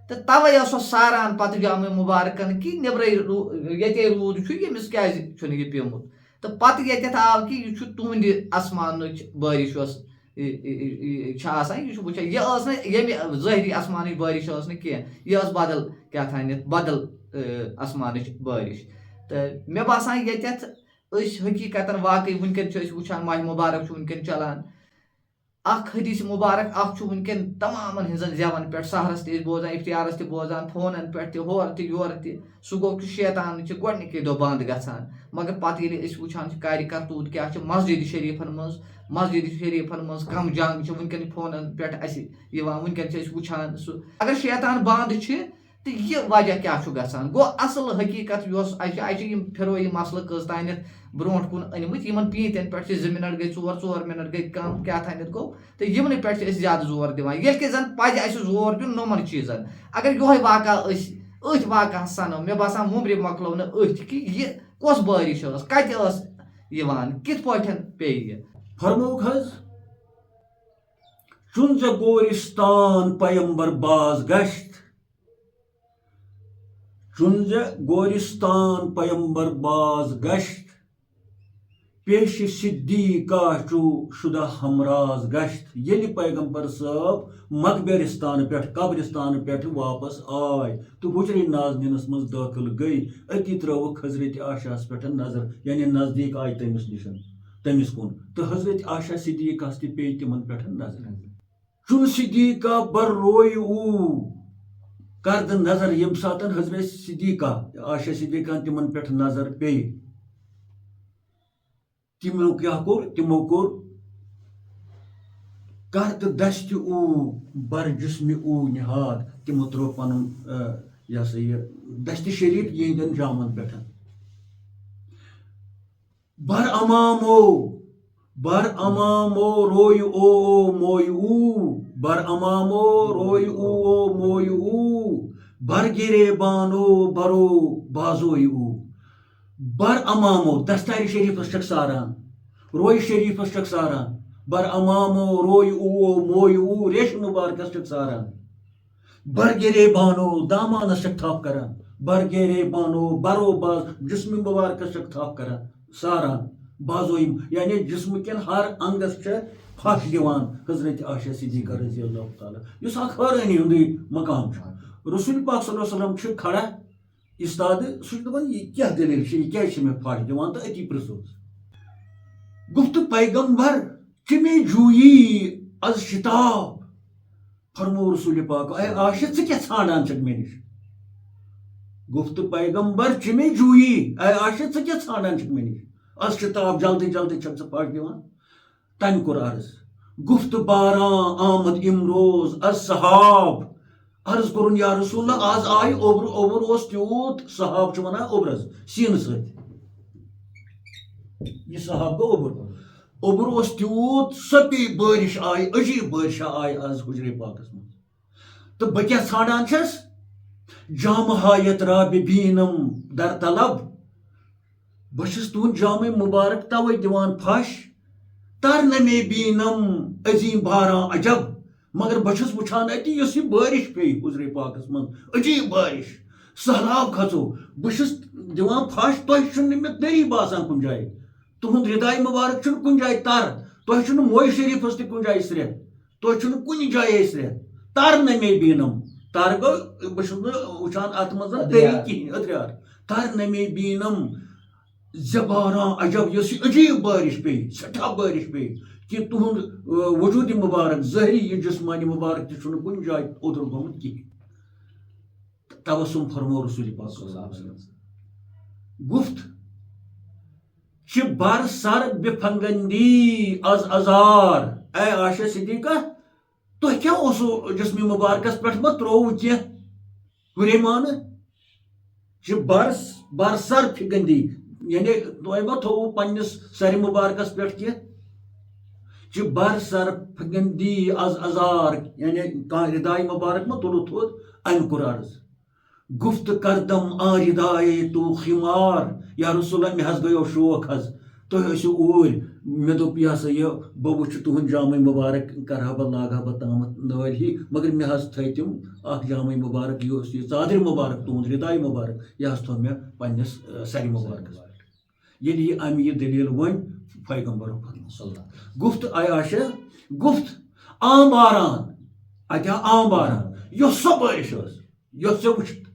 تہٕ تَوے ٲس سۄ ساران پتہٕ جامے مُبارکن کہِ نیٚبرٕے ییٚتے روٗد چھُ ییٚمِس کیازِ چھُنہٕ یہِ پیوٚمُت تہٕ پتہٕ ییٚتٮ۪تھ آو کہِ یہِ چھُ تُہنٛدِ آسمانٕچ بٲرِش یۄس آسان یہ وٕچھان یہِ ٲس نہٕ ییٚمہِ ظٲہری آسمانٕچ بٲرِش ٲس نہٕ کینٛہہ یہِ ٲس بدل کیٛاہ تھانٮ۪تھ بدل آسمانٕچ بٲرِش تہٕ مےٚ باسان ییٚتٮ۪تھ أسۍ حقیٖقتاً واقعی وٕنکٮ۪ن چھِ أسۍ وٕچھان ماہِ مُبارک چھُ وٕنکٮ۪ن چلان اکھ حدیث مُبارک اکھ چھُ وٕنکٮ۪ن تمامن ہٕنٛزن زٮ۪ون پٮ۪ٹھ سحرس تہِ أسۍ بوزان افتیارس تہِ بوزان فونن پٮ۪ٹھ تہِ ہورٕ تہِ یورٕ تہِ سُہ گوٚو کہِ شیطان چھِ گۄڈنِکے دۄہ بنٛد گژھان مگر پتہٕ ییٚلہِ أسۍ وٕچھان چھِ کارِ کرتوٗت کیٛاہ چھِ مسجد شریٖفن منٛز کم جنگ چھِ وٕنکٮ۪ن فونن پٮ۪ٹھ اَسہِ یِوان وٕنکٮ۪ن چھِ أسۍ وٕچھان سُہ اگر شیطان بنٛد چھِ تہٕ یہِ وجہ کیٛاہ چھُ گژھان گوٚو اصل حقیٖقت یۄس اَسہِ چھِ یِم پھِرویی مسلہٕ کٔژ تانٮ۪تھ برونٛٹھ کُن أنمٕتۍ یِمن پیٖنتٮ۪ن پٮ۪ٹھ چھِ 2 مِنٹ گٔے 4 مِنٹ گٔے کم کیٛاہ تانٮ۪تھ گوٚو تہٕ یِمنٕے پٮ۪ٹھ چھِ أسۍ زیادٕ زور دِوان ییٚلہِ کہِ زن پزِ اَسہِ زور دیُن نۄمن چیٖزن اگر یِہوے واقعہ أسۍ أتھۍ واقعس سنو مےٚ باسان وُمرِ مۄکلو نہٕ أتھۍ کہِ یہِ کۄس بٲرِش ٲس کتہِ ٲس یِوان کِتھ پٲٹھۍ پیٚیہِ یہِ فرموک حظ چون ژےٚ گورستان پیمبر باز گشت چون ژےٚ گورستان پیمبر باز گشت پیش صدیقہ چو شدہ ہمراز گشت ییٚلہِ پیغمبر صٲب مقبرستان پٮ۪ٹھ قبرستان پٮ۪ٹھ واپس آے تہٕ حجرِ نازنینس منٛز دٲخل گٔے أتی ترٲوکھ حضرت عاشاہس پٮ۪ٹھ نظر یعنی نزدیٖک آیہِ تٔمِس نِش تٔمِس کُن تہٕ حضرت عاشا صدیقہس تہِ پیٚیہِ تِمن پٮ۪ٹھ نظر چون صدیقہ بر روی او کردٕ نظر ییٚمہِ ساتہٕ حضرت صدیقہ عاشا صدیقہ تِمن پٮ۪ٹھ نظر پیٚیہِ تِمو کیٛاہ کوٚر تِمو کوٚر کردٕ دستہِ او بر جسمہِ او نِہاد تِمو ترٛوو پنُن یہِ ہسا یہِ دستہِ شریٖف یِہنٛدٮ۪ن جامن پٮ۪ٹھ بر امامو روی او موی او بر امامو روی او موی او بر گرے بانو برو بازوی او بر امامو دستارِ شریٖفس چھکھ ساران روی شریٖفس چھکھ ساران بر امامو روی او موی او ریشہِ مُبارکس چھکھ ساران بر گرے بانو دامانس چھکھ تھپھ کران بر گرے بانو برو باز جسمِ مُبارکس چھکھ تھپھ کران ساران بازوی یعنی جسمہٕ کٮ۪ن ہر انگس چھےٚ پھش دِوان حضرت عاشا صدیقہ رضی اللہ تعالیٰ یُس اکھ حٲرٲنی ہُنٛدُے مقام چھُ رسول پاک صلی اللہ علیہ وسلم چھُ کھڑا استادٕ سُہ چھُ دپان یہِ کیٛاہ دٔلیٖل چھِ یہِ کیٛازِ چھِ مےٚ پھش دِوان تہٕ أتی پرژھوس گفت پیغمبر چمے جویی از شتاب فرمو رسول پاک اے عاشا ژٕ کیٛاہ ژھانڈان چھکھ مےٚ نِش گفت پیغمبر چمے جویی اے عاشا ژٕ کیٛاہ ژھانڈان چھکھ مےٚ نِش از شتاب جلدی جلدی چھکھ ژٕ پھش دِوان تٔمۍ کوٚر عرض گفت باران آمد امروز از سحاب عرض کوٚرُن یا رسول اللہ آز آیہِ اوٚبُر اوس تیوٗت سحاب چھُ ونان اوٚبرس سیٖنہٕ سۭتۍ یہِ سحاب گوٚو اوٚبُر اوس تیوٗت سۄ پیٚیہِ بٲرِش آیہِ عجیٖب بٲرشا آیہِ آز حجرے پاکس منٛز تہٕ بہٕ کیٛاہ ژھانڈان چھس جامہٕ ہایت رابِ بیٖنم در طلب بہٕ چھُس تُہُنٛد جامے مُبارک توے دِوان پھش تر نہ مے بیٖنم عظیٖم باران عجب مگر بہٕ چھُس وٕچھان اتی یۄس یہِ بٲرِش پیٚیہِ حجرے پاکس منٛز عجیٖب بٲرِش سہلاب کھژو بہٕ چھُس دِوان پھش تۄہہِ چھُنہٕ مےٚ طٔری باسان کُنہِ جایہِ تُہُنٛد رداے مُبارک چھُنہٕ کُنہِ جایہِ تر تۄہہِ چھُنہٕ موے شریٖفس تہِ کُنہِ جایہِ سرٛیٚہہ تۄہہِ چھُنہٕ کُنہِ جایے سرٛیٚہہ تر نہ مے بیٖنم تر گوٚو بہٕ چھُس نہٕ وٕچھان اتھ منٛز طٔری کِہینۍ أدرِیار تر نہ مے بیٖنم زباران عجب یۄس یہِ عجیٖب بٲرِش پیٚیہِ سٮ۪ٹھاہ بٲرِش پیٚیہِ کہِ تُہُنٛد وجوٗدِ مُبارک ظٲہری یہِ جسمانہِ مُبارک تہِ چھُنہٕ کُنہِ جایہِ اوٚدُر گوٚمُت کِہینۍ تبسُم فرمو رسول پاک گفت چھِ بر سر بفنگندی از ازار اے عاشا صدیقہ تۄہہِ کیٛاہ اوسوٕ جسمِ مُبارکس پٮ۪ٹھ ما ترٛووٕ کینٛہہ ہُریمانہٕ چھِ بر سر فِگندی یعنی تۄہہِ ما تھووُ پننِس سرِ مُبارکس پٮ۪ٹھ کینٛہہ چھِ بر سر فِگندی از ازار یعنی کانٛہہ رداے مُبارک ما تُلوٕ تھوٚد أمۍ کوٚر عرض گفت کردم آ ردایے تو خمار یا رسول اللہ مےٚ حظ گٔیو شوق حظ تُہۍ ٲسِو اوٗرۍ مےٚ دوٚپ یہِ ہسا یہِ بہٕ وٕچھٕ تُہُنٛد جامے مُبارک کرہا بہٕ لاگہا بہٕ تامَتھ نٲلۍ ہی مگر مےٚ حظ تھٲے تِم اکھ جامے مُبارک یہِ اوس یہِ ژادرِ مُبارک تُہُنٛد رداے مُبارک یہِ حظ تھوٚو مےٚ پننِس سرِ مُبارکس پٮ۪ٹھ ییٚلہِ یہِ اَمہِ یہِ دٔلیٖل ؤنۍ پیغمبر فرموت صلی اللہ علیہ گفت اے عائشہ گفت عام باران اتہ عام باران یۄس سۄ بٲرِش ٲس یۄس ژےٚ وٕچھتھ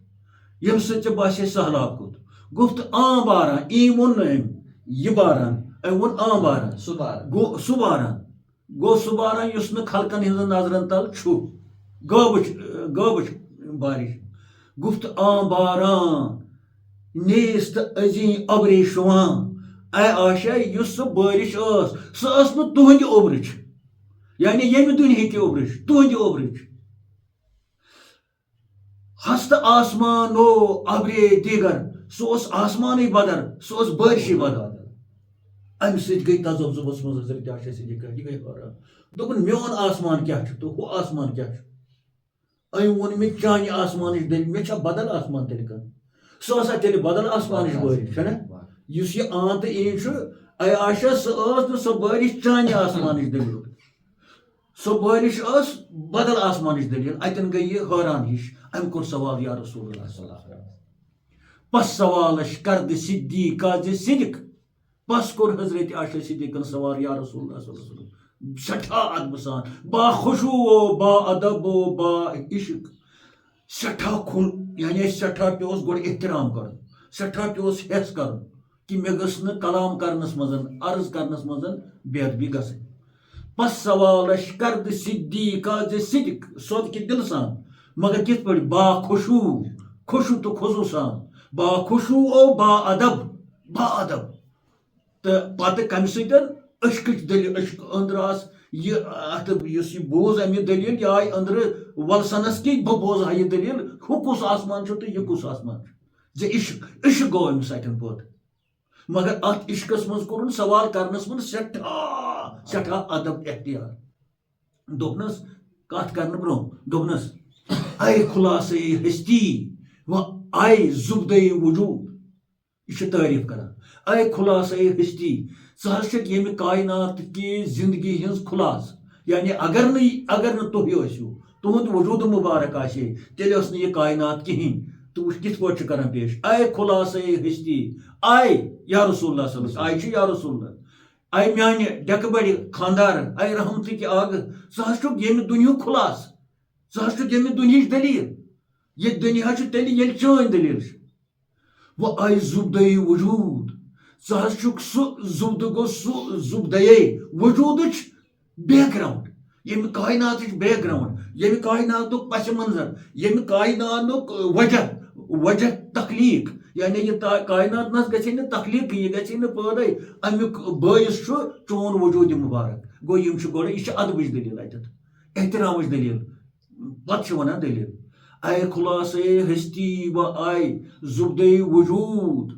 ییٚمہِ سۭتۍ ژےٚ باسے سہلاب کھوٚت گفت عام باران ووٚن نہٕ أمۍ یہِ باران أمۍ ووٚن عام باران گوٚو سُہ باران یُس نہٕ خلقن ہٕنٛزن نظرن تل چھُ غٲبٕچ بارش گفت عام باران نیز تہٕ أزی اوبرے شوان اے عائشہ یُس سۄ بٲرِش ٲس سۄ ٲس نہٕ تُہنٛدِ اوبرٕچ یعنی ییٚمہِ دُنہِکہِ اوبرٕچ تُہنٛدِ اوبرٕچ ہست آسمانو ابرے دیگر سُہ اوس آسمانٕے بدر سُہ اوس بٲرشٕے بدر امہِ سۭتۍ گٔے تذبذبس منٛز حضرت عائشہ صدیقہ یہِ گٔے حٲران دوٚپُن میون آسمان کیٛاہ چھُ تہٕ ہُہ آسمان کیٛاہ چھُ أمۍ ووٚن مےٚ چانہِ آسمانٕچ دٔلیٖل مےٚ چھا بدل آسمان تیٚلہِ کانٛہہ سۄ ٲسا تیٚلہِ بدل آسمانٕچ بٲرِش چھَنا یُس یہِ آن تہٕ ایٖن چھُ اے عائشہ سۄ ٲس نہٕ سۄ بٲرِش چانہِ آسمانٕچ دٔلیٖل سۄ بٲرِش ٲس بدل آسمانٕچ دٔلیٖل اتٮ۪ن گٔے یہِ حٲران ہِش أمۍ کوٚر سوال یا رسول اللہ صلی اللہ علیہ وسلم پس سوالش کرد صدیقہ زِ صدق پس کوٚر حضرت عائشہ صدیقن سوال یا رسول اللہ صلی اللہ علیہ وسلم سٮ۪ٹھاہ ادبہٕ سان با خوشوٗ با ادب با عشق سٮ۪ٹھاہ کھُل یعنی سٮ۪ٹھاہ پیوس گۄڈٕ احترام کرُن سٮ۪ٹھاہ پیوس ہٮ۪س کرُن کہِ مےٚ گٔژھ نہٕ کلام کرنس منٛز عرض کرنس منٛز بے ادبی گژھٕنۍ پس سوالش کرد صدیقہ زِ صدق صدقہِ دلہٕ سان مگر کِتھ پٲٹھۍ با خوشوٗ تہٕ خضوٗ سان با خوشوٗ با ادب تہٕ پتہٕ کمہِ سۭتۍ اشکٕچ دٔلیٖل اشک أنٛدرٕ آس یہِ اتھ یُس یہِ بوٗز امہِ یہِ دٔلیٖل یہِ آیہِ أنٛدرٕ ولسنس کہِ بہٕ بوزٕ ہا یہِ دٔلیٖل ہُہ کُس آسمان چھُ تہٕ یہِ کُس آسمان چھُ زِ عشق گوٚو أمِس اتٮ۪ن پٲدٕ مگر اتھ عشقس منٛز کوٚرُن سوال کرنس منٛز سٮ۪ٹھاہ ادب اختیار دوٚپنس کتھ کرنہٕ برونٛہہ دوٚپنس اے خُلاصے ہستی و اے زُبدے وجوٗد یہِ چھُ تعریٖف کران اے خُلاصے ہستی ژٕ حظ چھکھ ییٚمہِ کاینات کہِ زندگی ہٕنٛز خُلاصہٕ یعنی اگر نہٕ تُہۍ ٲسِو تُہُنٛد وجوٗد مُبارک آسہِ ہے تیٚلہِ ٲس نہٕ یہِ کاینات کِہیٖنۍ تہٕ وٕچھ کِتھ پٲٹھۍ چھُ کران پیش اے خُلاصے ہستی اے یا رسول اللہ صلی اللہ علیہ وسلم اے چھُ یا رسول اللہ اے میانہِ ڈیکہٕ بڑِ خاندار اے رحمتٕکۍ آگہٕ ژٕ حظ چھُکھ ییٚمہِ دُنیہُک خُلاصہٕ ژٕ حظ چھُکھ ییٚمہِ دُنہِچ دٔلیٖل یہِ دُنیا چھُ تیٚلہِ ییٚلہِ چٲنۍ دٔلیٖل چھِ وۄنۍ اے زُبدے وجوٗد ژٕ حظ چھُکھ سُہ زُبدٕ گوٚو سُہ زُبدے وجوٗدٕچ بیک گراوُنٛڈ ییٚمہِ کایناتٕچ بیک گراوُنٛڈ ییٚمہِ کایناتُک پس منظر ییٚمہِ کایناتُک وجہ تخلیٖق یعنی یہِ کاینات نہ حظ گژھِ نہٕ تخلیٖقٕے یہِ گژھِ نہٕ پٲدَے امیُک بٲعث چھُ چون وجوٗدِ مُبارک گوٚو یِم چھِ گۄڈٕ یہِ چھِ ادبٕچ دٔلیٖل اَتٮ۪تھ احترامٕچ دٔلیٖل پتہٕ چھِ ونان دٔلیٖل اے خُلاصے ہستی و اے زُبدے وجوٗد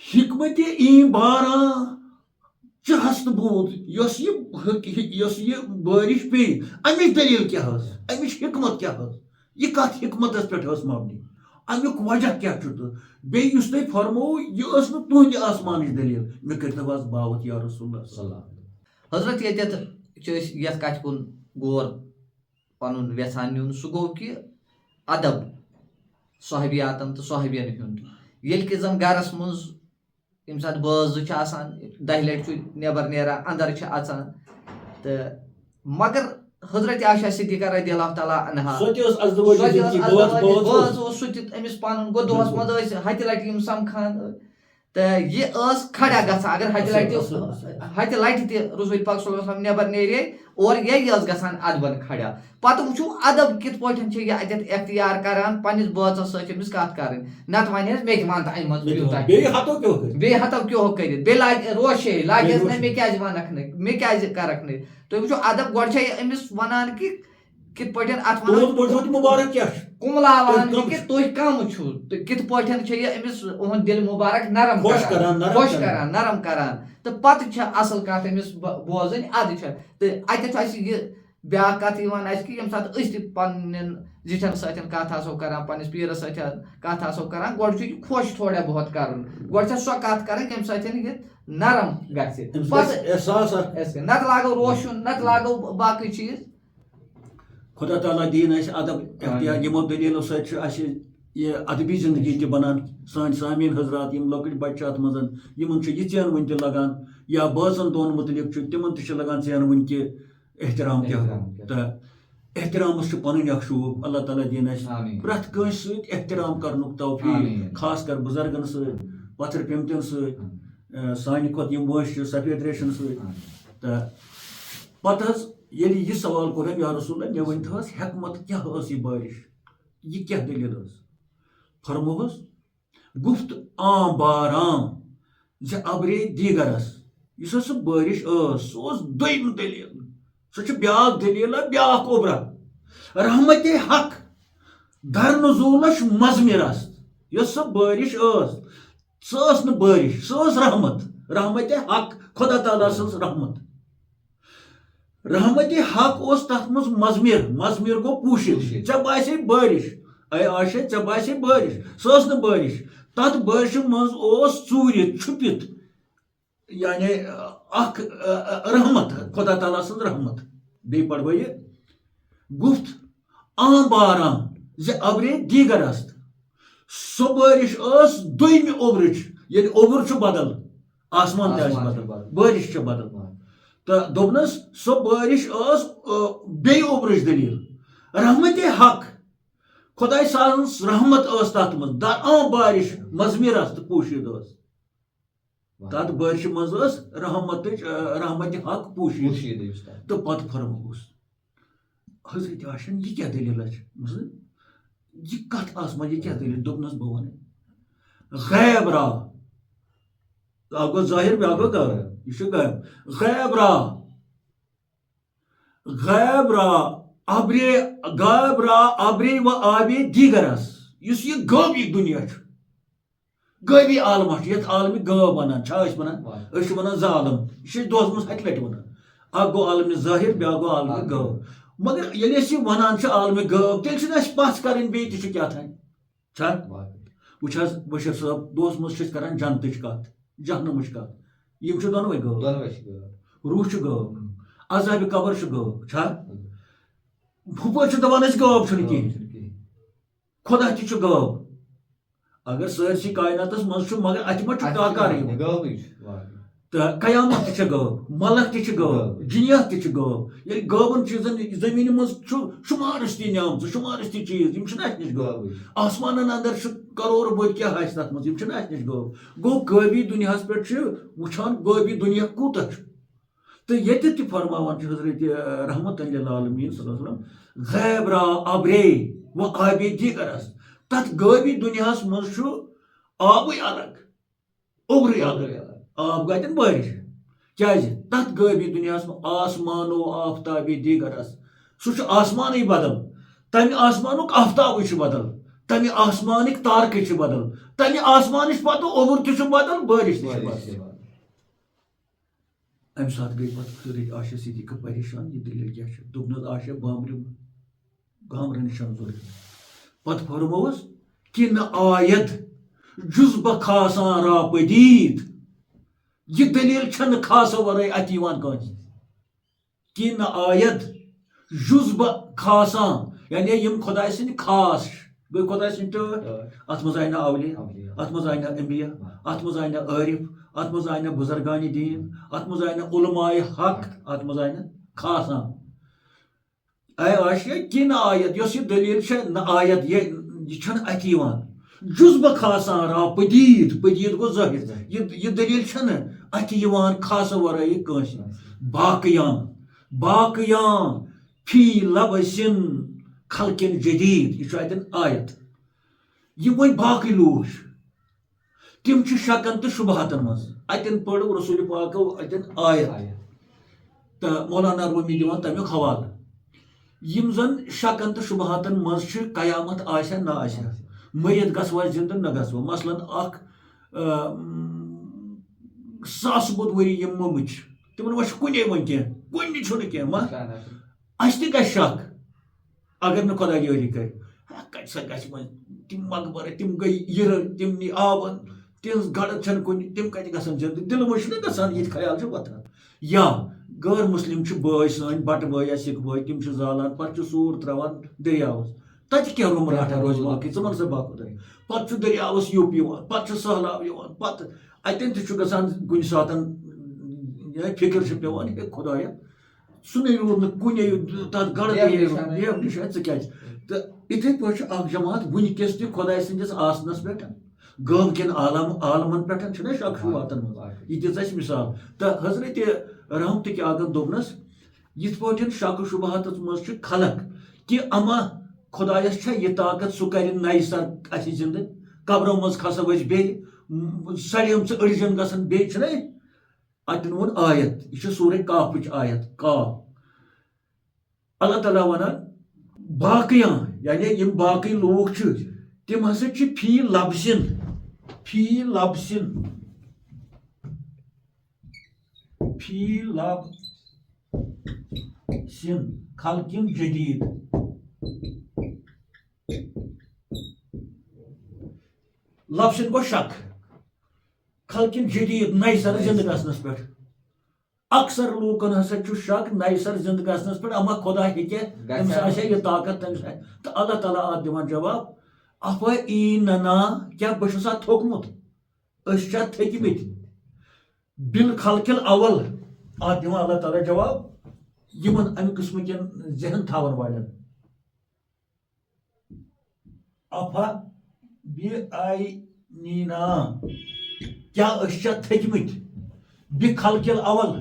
حکمتِ این باران ژےٚ ہست بوٗد یۄس یہِ بٲرِش پیٚیہِ امِچ دٔلیٖل کیٛاہ ٲس امِچ حکمت کیٛاہ ٲس یہِ کتھ حکمتس پٮ۪ٹھ ٲس مبنی امیُک وجہ کیٛاہ چھُ تہٕ بیٚیہِ یُس تۄہہِ فرمووُ یہِ ٲس نہٕ تُہنٛدِ آسمانٕچ دٔلیٖل مےٚ کٔرۍتو حظ باوت یا رسول اللہ صلی اللہ علیہ وسلم حضرت ییٚتٮ۪تھ چھِ أسۍ یتھ کتھِ کُن غور پنُن یژھان نیُن سُہ گوٚو کہِ ادب صحبیاتن تہٕ صحبین ہُنٛد ییٚلہِ کہِ زن گرس منٛز ییٚمہِ ساتہٕ بٲژ زٕ چھِ آسان دہہِ لٹہِ چھُ نٮ۪بر نیران انٛدر چھِ اژان تہٕ مگر حضرت عائشہ صدیقہ رضی اللہ تعالیٰ عنہا بٲژ اوس سُہ تہِ أمِس پنُن گوٚو دۄہس منٛز ٲسۍ ہتہِ لٹہِ یِم سمکھان تہٕ یہِ ٲس کھڑا گژھان اگر ہتہِ لٹہِ تہِ رسول پاک صلی اللہ علیہ وسلم نٮ۪بر نیرے اور یہِ ٲس گژھان ادبن کھڑا پتہٕ وٕچھو ادب کِتھ پٲٹھۍ چھِ یہِ اتٮ۪تھ اختیار کران پننِس بٲژس سۭتۍ أمِس کتھ کرٕنۍ نتہٕ ونہِ حظ مےٚ تہِ ون تہٕ امہِ منٛز بیٚیہِ ہتو کیٛاہ کٔرِتھ بیٚیہِ لاگہِ روشے لاگٮ۪س نہ مےٚ کیٛازِ ونکھ نہٕ مےٚ کیٛازِ کرکھ نہٕ تُہۍ وٕچھو ادب گۄڈٕ چھےٚ یہِ أمِس ونان کہِ کِتھ پٲٹھۍ اتھ کُملاوان کہِ تُہۍ کم چھِو تہٕ کِتھ پٲٹھۍ چھےٚ یہِ أمِس یِہُنٛد دِل مُبارک نرم خۄش کران نرم کران تہٕ پتہٕ چھےٚ اصل کتھ أمِس بوزٕنۍ ادٕ چھےٚ تہٕ اتٮ۪تھ چھُ اسہِ یہِ بیاکھ کتھ یِوان اسہِ کہِ ییٚمہِ ساتہٕ أسۍ تہِ پننٮ۪ن زِٹھٮ۪ن سۭتۍ کتھ آسو کران پننِس پیٖرس سۭتۍ کتھ آسو کران گۄڈٕ چھُ یہِ خۄش تھوڑا بہت کرُن گۄڈٕ چھےٚ سۄ کتھ کرٕنۍ ییٚمہِ سۭتۍ یہِ نرم گژھِ پتہٕ نتہٕ لاگو روشُن نتہٕ لاگو باقٕے چیٖز خدا تعالیٰ دِیِن اَسہِ ادب اختیار یِمو دٔلیٖلو سۭتۍ چھُ اَسہِ یہ ادبی زندگی تہ بنان سان سامعین حضرات یم لۄکٕٹۍ بچہِ چھِ اتھ منٛز یمن چھُ یہِ ژین وٕنہِ تہِ لگان یا بٲژن دۄن متعلق چھُ تِمن تہِ چھُ لگان ژین وٕنہِ کہِ احترام کیٛاہ گوٚو تہٕ احترامس چھُ پنٕنۍ اکھ شوٗب اللہ تعالیٰ دِیِن اَسہِ پرٛٮ۪تھ کٲنٛسہِ سۭتۍ احترام کرنُک توفیٖق خاص کر بُزرگن سۭتۍ پتھر پیمتٮ۪ن سۭتۍ سانہِ کھۄتہٕ یِم وٲنٛسہِ چھِ سفید ریشن سۭتۍ تہٕ پتہٕ حظ ییٚلہِ یہِ سوال کوٚر أمۍ یا رسول اللہ مےٚ ؤنۍتو حظ حٮ۪کمت کیٛاہ ٲس یہِ بٲرِش یہ کیا دلیل ٲس فرموہس گفت عام باران ز ابرے دیگرس یُس سُہ بٲرِش ٲس سُہ اوس دوٚیِم دلیل سُہ چھُ بیٛاکھ دلیل بیٛاکھ اوبرا رحمتِ حق در نزولش مزمِرس یۄس سۄ بٲرِش ٲس سۄ ٲس نہٕ بٲرِش سۄ ٲس رحمت رحمتِ حق خۄدا تعالیٰ سٕنٛز رحمت رحمتِ حق اوس تتھ منٛز مزمِر گوٚو پوٗشِتھ ژےٚ باسے بٲرِش اے عاشا ژےٚ باسے بٲرِش سۄ ٲس نہٕ بٲرِش تتھ بٲرشہِ منٛز اوس ژوٗرِ چھُپِتھ یعنی اکھ رحمت خۄدا تعالیٰ سٕنٛز رحمت بیٚیہِ پرٕ بہٕ یہِ گُفت عام باران زِ ابرے دیگر است سۄ بٲرِش ٲس دوٚیمہِ اوٚبرٕچ ییٚلہِ اوٚبُر چھُ بدل آسمان تہِ آسہِ بدل بٲرِش چھِ بدل تہٕ دوٚپنس سۄ بٲرِش ٲس بیٚیہِ اوٚبرٕچ دلیٖل رحمتِ حق خۄداے سٕنٛز رحمت ٲس تتھ منٛز عام بارِش مزمیٖرس تہٕ پوٗشِد ٲس تتھ بٲرشہِ منٛز ٲس رحمتِ حق پوٗشِد تہٕ پتہٕ فرمووُس حضرت عاشن یہِ کیٛاہ دلیٖلہ چھِ یہِ کتھ آسمان یہِ کیٛاہ دلیٖل دوٚپنس بہٕ ونہٕ غیب را اکھ گوٚو ظٲہِر بیٛاکھ گوٚو غٲب یہِ چھُ غیب را ابرے و آبے دیگرس یُس یہِ غٲبی دُنیا چھُ غٲبی عالمہ چھُ یتھ عالمہِ غٲب ونان چھا أسۍ ونان أسۍ چھِ ونان زٕ عالم یہِ چھِ أسۍ دۄہس منٛز ہتہِ لٹہِ ونان اکھ گوٚو عالمہِ ظٲہِر بیٛاکھ گوٚو عالمہِ غٲب مگر ییٚلہِ أسۍ یہِ ونان چھِ عالمہِ غٲب تیٚلہِ چھِنہٕ اَسہِ پژھ کرٕنۍ بیٚیہِ تہِ چھُ کیٛاہ تھانۍ چھا وٕچھ حظ بشیٖر صٲب دۄہس منٛز چھِ أسۍ کران جنتٕچ کتھ جہنمٕچ کتھ یِم چھِ دۄنوے غٲب روح چھُ غٲب عذابِ قبر چھُ غٲب چھا ہُپٲرۍ چھِ دپان أسۍ غٲب چھُنہٕ کِہینۍ خۄدا تہِ چھُ غٲب اگر سٲرسٕے کایناتس منٛز چھُ مگر اتہِ ما چھُ کاکار یِوان تہٕ قیامت تہِ چھِ غٲب ملک تہِ چھِ غٲب جِنیات تہِ چھِ غٲب ییٚلہِ غٲبن چیٖزن زٔمیٖنہِ منٛز چھُ شُمارس تہِ نعمژٕ شُمارس تہِ چیٖز یِم چھِنہٕ اَسہِ نِش غٲب آسمانن انٛدر چھُ کرور بٔدۍ کیٛاہ آسہِ تتھ منٛز یِم چھِنہٕ اَسہِ نِش غٲب گوٚو غٲبی دُنیاہس پٮ۪ٹھ چھِ وٕچھان غٲبی دُنیا کوٗتاہ چھُ تہٕ ییٚتہِ تہِ فرماوان چھُ حضرت رحمت للعالمیٖن صلی اللہ علیہ وسلم غیب را ابرے و آبے دیگرس تتھ غٲبی دُنیاہس منٛز چھُ آبٕے الگ اوٚبرٕے الگ آب گٔے تن بٲرِش کیٛازِ تتھ غٲبی دُنیاہس منٛز آسمانو آفتابے دیگرس سُہ چھُ آسمانٕے بدل تمہِ آسمانُک آفتابٕے چھُ بدل تمہِ آسمانٕکۍ تارکہٕ چھِ بدل تمہِ آسمانٕچ پتہٕ اوٚبُر تہِ چھُ بدل بٲرِش تہِ چھِ بدل امہِ ساتہٕ گٔے پتہٕ حضرت عاشا صدیقہ پریشان یہِ دلیٖل کیٛاہ چھِ دوٚپنس عاشا گامرٕنٕچ چھنہٕ ضروٗرت پتہٕ فرمووُس کہِ نہ آید جُز بہ خاصان را پدید یہِ دلیٖل چھنہٕ خاصو ورٲے اتہِ یِوان کٲنٛسہِ کہِ نہ آید جُز بہ خاصان یعنی یِم خۄداے سٕنٛدۍ خاص چھِ گٔے خۄداے سٕنٛدۍ ٹٲٹھۍ اتھ منٛز آیہِ نہٕ اولیا اتھ منٛز آیہِ نہٕ انبیا اتھ منٛز آیہِ نہٕ عٲرف اتھ منٛز آیہِ نہٕ بُزرگانہِ دیٖن اتھ منٛز آیہِ نہٕ علماءِ حق اتھ منٛز آیہِ نہٕ خاصان اے عاشا کہِ نہ آید یۄس یہِ دلیٖل چھےٚ نہ آید یہِ چھنہٕ اتہِ یِوان جُز بہ خاصان را پدید گوٚو ظٲہِر یہِ دلیٖل چھنہٕ اتہِ یِوان خاصو ورٲے کٲنٛسہِ باقیان فی لبسن خلقن جدید یہِ چھُ اتٮ۪ن آیت یِم وۄنۍ باقٕے لوٗکھ چھِ تِم چھِ شکن تہٕ شُبہاتن منٛز اتٮ۪ن پٔر رسول پاکو اتٮ۪ن آیت تہٕ مولانا رومی دِوان تمیُک حوالہٕ یِم زن شکن تہٕ شُبہاتن منٛز چھِ قیامت آسیا نہ آسیا مٔرِتھ گژھوا زندٕ نہ گژھوا مثلاً اکھ ساسہٕ بوٚد ؤری یِم موٚمٕتۍ چھِ تِمن ما چھُ کُنے وۄنۍ کینٛہہ کُنہِ چھُنہٕ کینٛہہ ما اَسہِ تہِ گژھِ شک اگر نہٕ خۄدا یٲری کرِ کتہِ سا گژھِ وۄنۍ تِم مقبرٕ تِم گٔے یِرٕ تِم نی آبن تِہنٛز گڑٕ چھنہٕ کُنہِ تِم کتہِ گژھن زندٕ دِلہٕ منٛز چھُنہ گژھان یِتھۍ خیال چھِ وۄتھان یا غٲر مُسلِم چھِ بٲے سٲنۍ بٹہٕ بٲے یا سِکھ بٲے تِم چھِ زالان پتہٕ چھِ سوٗر تراوان دٔریاوس تتہِ کیٛاہ روٗم راٹھا روزِ باقٕے ژٕ وَن سا باقٕے پَتہٕ چھُ دٔریاوَس یوٚپ یِوان پَتہٕ چھُ سہلاب یِوان پَتہٕ اَتٮ۪ن تہِ چھُ گژھان کُنہِ ساتہٕ فِکر چھِ پیٚوان ہے خۄدایا ژھُنٕے روٗد نہٕ کُنے تَتھ گڑٕ دیو نِشان ژٕ کیٛازِ تہٕ یِتھَے پٲٹھۍ چھُ اکھ جماعت وٕنکیٚس تہِ خۄداے سٕنٛدِس آسنَس پٮ۪ٹھ غٲب کٮ۪ن عالمَن پٮ۪ٹھ چھُنہ شک شُبہاتن منٛز یہِ دِژ اَسہِ مِثال تہٕ حضرتِ رحمتٕکۍ آگن دوٚپنَس یِتھ پٲٹھۍ شک شُبہاتَس منٛز چھِ خلق کہِ اما خۄدایَس چھا یہِ طاقت سُہ کَرِ نَیہِ سر اَسہِ زِندٕ قبرو منٛز کھسو أسۍ بیٚیہِ سڑیمژٕ أڑجَن گژھن بیٚیہِ چھُنہ اَتٮ۪ن ووٚن آیت یہِ چھِ سورے کافٕچ آیت کاف اللہ تعالیٰ وَنان باقٕیاں یعنی یِم باقٕے لوٗکھ چھِ تِم ہسا چھِ فی لبسِن خلقٍ جدیٖد لبسِن گوٚو شک خلقٍ جدیٖد نَیہِ سر زِندٕ گژھنَس پٮ۪ٹھ اکثر لوٗکن ہسا چھُ شک نَیہِ سر زِندٕ گژھنَس پٮ۪ٹھ اما خۄدا ہیٚکہِ تٔمِس آسہِ یہِ طاقت تٔمِس تہٕ اللہ تعالیٰ اَتھ دِوان جواب اَفا ایٖننا کیٛاہ بہٕ چھُسا تھوٚکمُت أسۍ چھا تھٔکۍمٕتۍ بالخلقِل اول اَتھ دِوان اللہ تعالیٰ جواب یِمن اَمہِ قٕسمہٕ کٮ۪ن ذہن تھاون والٮ۪ن اَفا بِآیٖنینا کیٛاہ أسۍ چھا تھٔکۍمٕتۍ بِخلقِل اول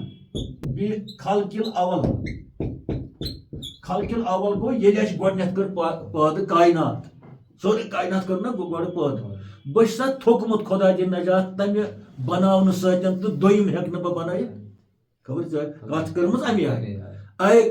گوٚو ییٚلہِ اَسہِ گۄڈنٮ۪تھ کٔر پٲدٕ کاینات سورُے کاینات کٔر نہ گۄڈٕ پٲدٕ بہٕ چھُسا تھوٚکمُت خۄدا دِن نجات تَمہِ بناونہٕ سۭتۍ تہٕ دوٚیِم ہٮ۪کہٕ نہٕ بہٕ بنٲیِتھ خبر کتھ کٔرمٕژ اَمہِ آیہِ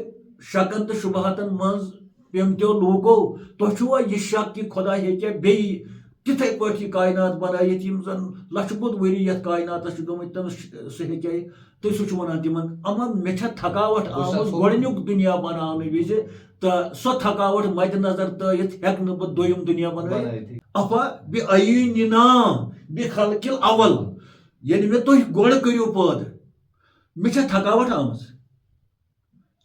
شکن تہٕ شُبہاتن منٛز پیٚمتیو لوٗکو تۄہہِ چھُوا یہِ شک کہِ خۄدا ہیٚکیٛاہ بیٚیہِ تِتھَے پٲٹھۍ یہِ کاینات بنٲیِتھ یِم زن لچھٕ بوٚد ؤری یتھ کایناتس چھُ گوٚمُت تٔمِس سُہ ہیٚکیٛاہ تہٕ سُہ چھُ وَنان تِمن اما مےٚ چھےٚ تھکاوٹ آمٕژ گۄڈنیُک دُنیا بناونہٕ وِزِ تہٕ سۄ تھکاوٹ مدِ نظر تھٲیِتھ ہٮ۪کہٕ نہٕ بہٕ دوٚیِم دُنیا بنٲیِتھ اَفا بِآیٖنِنا بِخلقِل اول ییٚلہِ مےٚ تُہۍ گۄڈٕ کٔرِو پٲدٕ مےٚ چھےٚ تھکاوٹ آمٕژ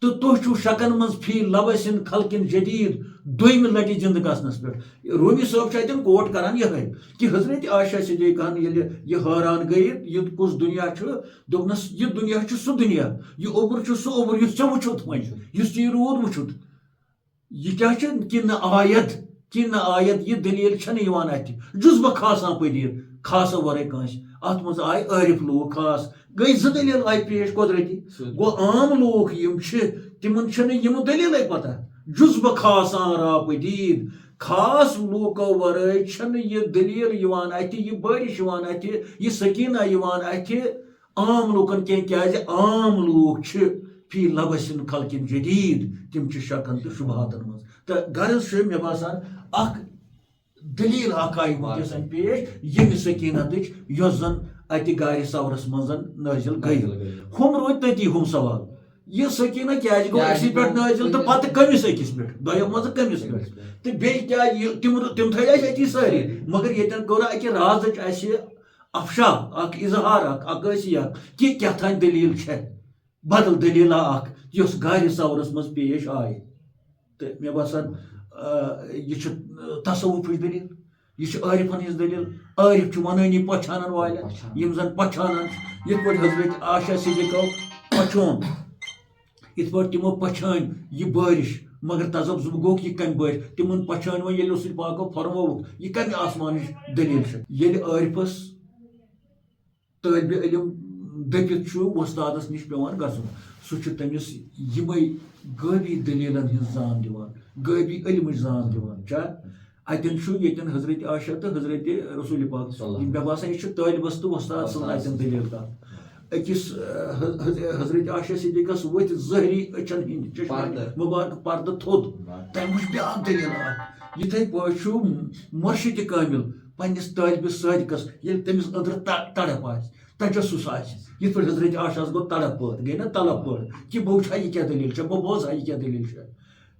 تہٕ تُہۍ چھُو شکن منٛز فی لبسِن خلقِن جدیٖد دوٚیمہِ لٹہِ زِندٕ گژھنس پٮ۪ٹھ رومی صٲب چھُ اَتٮ۪ن کوٹ کران یِہوٚے کہِ حضرت عایشہ صدیقہن ییٚلہِ یہِ حٲران گٔیہِ یہِ کُس دُنیا چھُ دوٚپنس یہِ دُنیا چھُ سُہ دُنیا یہِ اوٚبُر چھُ سُہ اوٚبُر یُس ژےٚ وٕچھُتھ وۄنۍ یُس ژےٚ یہِ روٗد وٕچھُتھ یہِ کیٛاہ چھُ کِنہٕ آیت یہِ دٔلیٖل چھنہٕ یِوان اَتھِ چھُس بہٕ کھاسان پٔدیٖر خاصو ورٲے کٲنٛسہِ اَتھ منٛز آیہِ عٲرِف لوٗکھ خاص گٔے زٕ دٔلیٖل آیہِ پیش قۄدرٔتی گوٚو عام لوٗکھ یِم چھِ تِمن چھنہٕ یِم دٔلیٖلے پتہ چھُس بہٕ کھاسان را پٔدیٖد خاص لوٗکو ورٲے چھنہٕ یہِ دٔلیٖل یِوان اَتھِ یہِ بٲرِش یِوان اَتھِ یہِ سکیٖنہ یِوان اَتھِ عام لوٗکن کینٛہہ کیٛازِ عام لوٗکھ چھِ فی لبسِن خلقِن جدیٖد تِم چھِ شکن تہٕ شُبہاتن منٛز تہٕ غرض چھُ مےٚ باسان اکھ دٔلیٖل اکھ آیہِ وٕنکیٚس پیش ییٚمہِ سکیٖنتٕچ یۄس زن اَتہِ گارِ سورس منٛز نٲزِل گٔے ہُم روٗدۍ تٔتی ہُم سوال یہِ سکیٖنہ کیٛازِ گوٚو أکسٕے پٮ۪ٹھ نٲزِل تہٕ پتہٕ کٔمِس أکِس پٮ۪ٹھ دوٚیو منٛزٕ کٔمِس پٮ۪ٹھ تہٕ بیٚیہِ کیٛازِ تِم تھٲے اَسہِ أتی سٲری مگر ییٚتٮ۪ن کوٚر اَکہِ رازٕچ اَسہِ افشا اکھ اِظہار اکھ عکٲسی اکھ کہِ کیٛاہ تانۍ دٔلیٖل چھےٚ بدل دٔلیٖلا اکھ یۄس گارِ سورس منٛز پیش آیہِ تہٕ مےٚ باسان یہِ چھُ تصوُفٕچ دٔلیٖل یہِ چھِ عٲرفن ہٕنٛز دٔلیٖل عٲرف چھُ وَنٲنی پہچانن والٮ۪ن یِم زن پہچانان چھِ یِتھ پٲٹھۍ حضرت عایشہ صدیقو پہچون یِتھ پٲٹھۍ تِمو پہچٲنۍ یہِ بٲرِش مگر تذبذب گوٚوکھ یہِ کمہِ بٲرِش تِمن پہچٲنۍ وۄنۍ ییٚلہِ رسول پاکو فرمووُکھ یہِ کمہِ آسمانٕچ دٔلیٖل چھِ ییٚلہِ عٲرفس طٲلبہِ علم دٔپِتھ چھُ وۄستادس نِش پیٚوان گژھُن سُہ چھُ تٔمِس یِمے غٲبی دٔلیٖلن ہٕنٛز زان دِوان غٲبی علمٕچ زان دِوان کیٛاہ اَتٮ۪ن چھُ ییٚتٮ۪ن حضرت عایشہ تہٕ حضرت رسول پاک مےٚ باسان یہِ چھُ طٲلبس تہٕ وۄستاد سٕنٛز اَتٮ۪ن دٔلیٖل کتھ أکِس حضرت عایشہ صدیقس ؤتھۍ ظٲہری أچھن ہٕنٛدۍ چشمہٕ مُبارک پردٕ تھوٚد تَمہِ وٕچھ بیٛاکھ دٔلیٖل اکھ یِتھے پٲٹھۍ چھُ مُرشِدِ کٲمِل پننِس طٲلبہِ صٲدقس ییٚلہِ تٔمِس أنٛدرٕ تڑپ آسہِ تجسُس آسہِ یِتھ پٲٹھۍ حضرت عایشہس گوٚو تڑپ پٲدٕ گٔے نا طلب پٲدٕ کہِ بہٕ وٕچھٕ ہا یہِ کیٛاہ دٔلیٖل چھےٚ بہٕ بوزٕ ہا یہِ کیٛاہ دٔلیٖل چھےٚ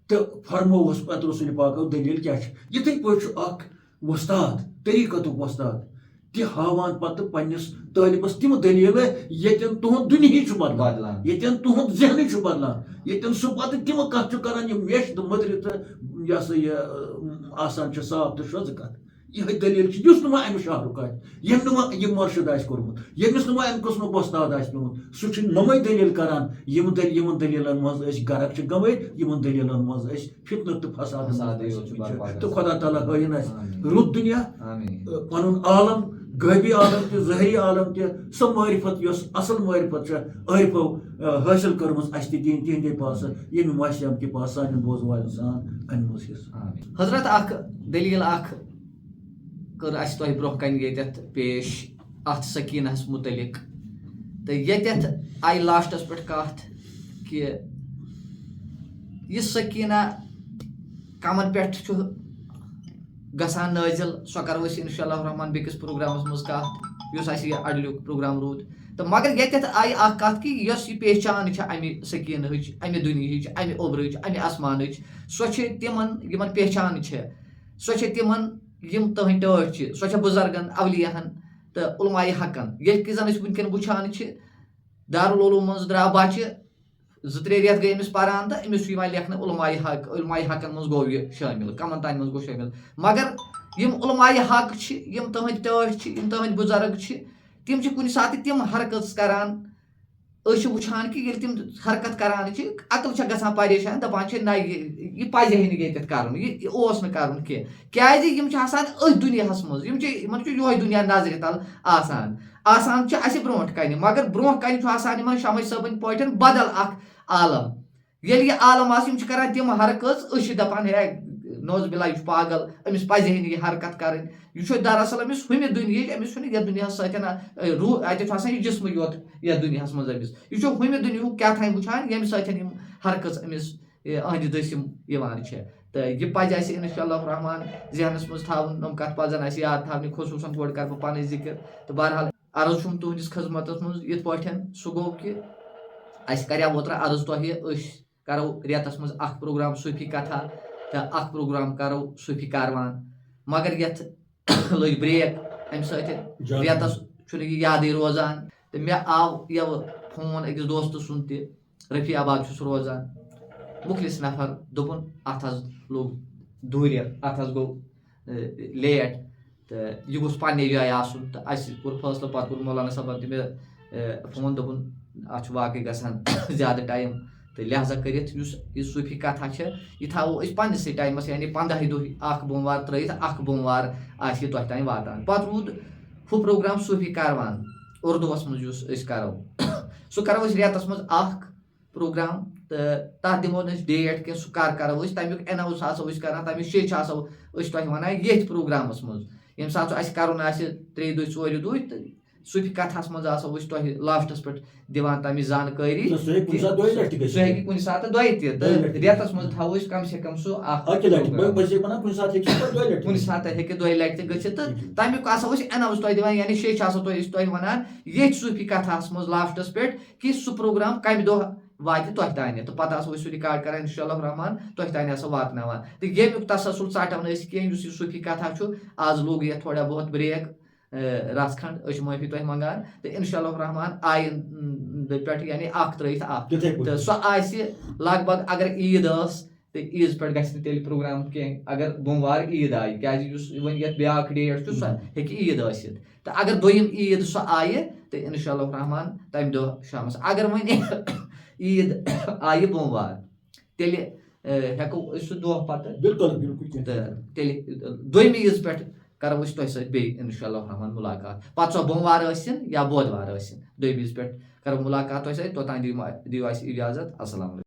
تہٕ فرمووُس پتہٕ رسول پاکو دٔلیٖل کیٛاہ چھِ یِتھے پٲٹھۍ چھُ اکھ وۄستاد طریٖقتُک وۄستاد تہِ ہاوان پتہٕ پننِس طٲلبس تِم دٔلیٖلہٕ ییٚتٮ۪ن تُہُنٛد دُنیاہٕے چھُ بدلان ییٚتٮ۪ن تُہُنٛد ذہنٕے چھُ بدلان ییٚتٮ۪ن سُہ پتہٕ تِم کتھ چھُ کران یِم میچھِ تہٕ مٔدرِ تہٕ یہ سا یہ آسان صاف تو شوز کت یہ دلیل یس نا امہ شہرک یم نا یہ مرشد آس کورمت یمس نا امہ قسمک استاد آس پیومت سہ نمے دلیل کران یم دلیلن مز گرک گمت یم دلیلن مز فتنہ تو فساد تو خدا تعالیٰ ہائن اس رت دنیا پن عالم غیبی عالم تہ ظاہری عالم تہ سہ معرفت یس اصل معرفت عارفو حاصل کرمز اس تہندے پاس یم واسیم کے پاس سان بوز والن سان انمس حضرت اخ دلیل اخ کر اس تہ برہ کن یتھ پیش ات سکینہس متعلق تو یتھ آئی لاسٹس پہ کت کہ یہ سکینہ کمن پہ گژھان نازل سو کرو انشاء اللہ الرحمن بیکس پروگرامس مز کت اس یہ اڈلیک پروگرام رود تو مگر یتھ آئی اخ کت کہ یس یہ پہچان امہ سکینہچ امہ دنیاہچ امہ اوبرچ امہ آسمانچ سو تمن یمن پہچان سو تمن یم تہند ٹٲٹھ سو بزرگن اولیاہن تو علماء حقن ییٚلہِ کہِ زن أسۍ ونکیٚن وٕچھان دارالعلوم منٛز درٛاو بچہِ 2-3 رٮ۪تھ گٔے أمِس پران تہٕ أمِس چھُ یِوان لیکھنہٕ علماء حقن منٛز گوٚو یہِ شٲمِل کمن تانۍ منٛز گوٚو شٲمِل مگر یِم علماء حق چھِ یِم تہنٛدۍ ٹٲٹھۍ چھِ یِم تہنٛدۍ بُزرگ چھِ تِم چھِ کُنہِ ساتہٕ تِم حرکت کران أسۍ چھِ وٕچھان کہِ ییٚلہِ تِم حرکت کران چھِ عقل چھےٚ گژھان پریشان دپان چھِ نہ یہِ پزِ ہے نہٕ ییٚتٮ۪تھ کرُن یہِ اوس نہٕ کرُن کینٛہہ کیازِ یِم چھِ آسان أتھۍ دُنیاہس منٛز یِمن چھُ یِہوے دُنیا نظرِ تل آسان چھِ اَسہِ برونٛٹھ کنہِ مگر برونٛہہ کنہِ چھُ آسان یِمن شمس صٲبٕنۍ پٲٹھۍ بدل اکھ عالم ییٚلہِ یہِ عالم آسہِ یِم چھِ کران تِم حرکٔژ أسۍ چھِ دپان ہے نوز بِلا یہِ چھُ پاگل أمِس پزِ ہے نہٕ یہِ حرکت کرٕنۍ یہِ چھُ دراصل أمِس ہُمہِ دُنیہِچ أمِس چھُنہٕ یتھ دُنیاہس سۭتۍ اَتہِ چھُ آسان یہِ جسمٕے یوت یتھ دُنیاہس منٛز أمِس یہِ چھُ ہُمہِ دُنیہُک کیٛاہ تھانۍ وٕچھان ییٚمہِ سۭتۍ یِم حرکٔژ أمِس أہنٛدِ دٔسِم یِوان چھِ تہٕ یہِ پزِ اَسہِ انشاء اللہ الرحمن ذہنس منٛز تھاوُن یِم کتھ پزن اَسہِ یاد تھاونہِ خصوٗصن گۄڈٕ کرٕ بہٕ پنٕنۍ ذِکر تہٕ بہرحال عرض چھُم تُہنٛدِس خدمتس منٛز یِتھ پٲٹھۍ سُہ گوٚو کہِ اَسہِ کریاو اوترٕ عرض تۄہہِ أسۍ کرو رٮ۪تس منٛز اکھ پروگرام صوٗفی کتھا تہٕ اکھ پروگرام کرو صوٗفی کاروان مگر یتھ لٔج بریک امہِ سۭتۍ رٮ۪تس چھُنہٕ یہِ یادٕے روزان تہٕ مےٚ آو یوٕ فون أکِس دوستہٕ سُنٛد تہِ رفیع آباد چھُس روزان مُخلص نفر دوٚپُن اتھ حظ لوٚگ دوٗرِ اتھ حظ گوٚو لیٹ تہٕ یہِ گوٚژھ پننہِ جایہِ آسُن تہٕ اَسہِ کوٚر فٲصلہٕ پتہٕ کوٚر مولانا صٲبن تہِ مےٚ فون دوٚپُن اتھ چھُ واقعی گژھان زیادٕ ٹایم تہٕ لہٰذا کٔرِتھ یُس یہِ صوٗفی کتھا چھِ یہِ تھاوو أسۍ پننسٕے ٹایمس یعنی 15 دۄہ اکھ بوموار ترٲیِتھ اکھ بوموار آسہِ یہِ تۄہہِ تانۍ واتان پتہٕ روٗد ہُہ پروگرام صوٗفی کاروان اردوٗوس منٛز یُس أسۍ کرو سُہ کرو أسۍ رٮ۪تس منٛز اکھ پروگرام تہٕ تتھ دِمو نہٕ أسۍ ڈیٹ کینٛہہ سُہ کر کرو أسۍ تمیُک ایناوُنس آسو أسۍ کران تمِچ شیٚچھ آسو أسۍ تۄہہِ ونان ییٚتھۍ پروگرامس منٛز ییٚمہِ ساتہٕ سُہ اَسہِ کرُن آسہِ 3 دۄہہِ 4 دۄہہِ تہٕ صوٗفی کتھاہس منٛز آسو أسۍ تۄہہِ لاسٹس پٮ۪ٹھ دِوان تمِچ زانکٲری سُہ ہیٚکہِ کُنہِ ساتہٕ دۄیہِ تہِ تہٕ رٮ۪تس منٛز تھاوو أسۍ کم سے کم سُہ کُنہِ ساتہٕ ہیٚکہِ 2 لٹہِ تہِ گٔژھِتھ تہٕ تمیُک آسو أسۍ ایناوُنس تۄہہِ دِوان یعنی شیٚچھ آسو أسۍ تۄہہِ ونان ییٚتھۍ صوٗفی کتھاہس منٛز لاسٹس پٮ۪ٹھ کہِ سُہ پروگرام کمہِ دۄہ واتہِ تۄہہِ تانۍ تہٕ پتہٕ آسو أسۍ سُہ رِکاڈ کران انشاء اللہ الرحمن تۄہہِ تانۍ آسو واتناوان تہٕ ییٚمیُک تسلسل ژٹو نہٕ أسۍ کینٛہہ یُس یہِ صوٗفی کتھا چھُ آز لوٚگ یتھ تھوڑا بہت بریک رژھ کھنڈ أسۍ چھِ معٲفی تۄہہِ منٛگان تہٕ انشاء اللہ الرحمن آیندٕ پٮ۪ٹھ یعنی اکھ ترٲیِتھ اکھ تہٕ سۄ آسہِ لگ بگ اگر عیٖد ٲس تہٕ عیٖذ پٮ۪ٹھ گژھِ نہٕ تیٚلہِ پروگرام کینٛہہ اگر بوموار عیٖد آیہِ کیازِ یُس وۄنۍ یتھ بیاکھ ڈیٹ چھُ سۄ ہیٚکہِ عیٖد ٲسِتھ تہٕ اگر دوٚیِم عیٖد سۄ آیہِ تہٕ انشاء اللہ الرحمن تمہِ دۄہ شامس اگر وۄنۍ عیٖد آیہِ بوموار تیٚلہِ ہٮ۪کو أسۍ سُہ دۄہ پتہٕ تہٕ تیٚلہِ دوٚیمہِ عیٖذ پٮ۪ٹھ کرو أسۍ تۄہہِ سۭتۍ بیٚیہِ انشاء اللہ الرحمن مُلاقات پتہٕ سۄ بوموار ٲسِن یا بودوار ٲسِن دوٚیمہِ عیٖذ پٮ۪ٹھ کرو مُلاقات تۄہہِ سۭتۍ توٚتانۍ دِیِو اَسہِ اِجازت السلام علیکُم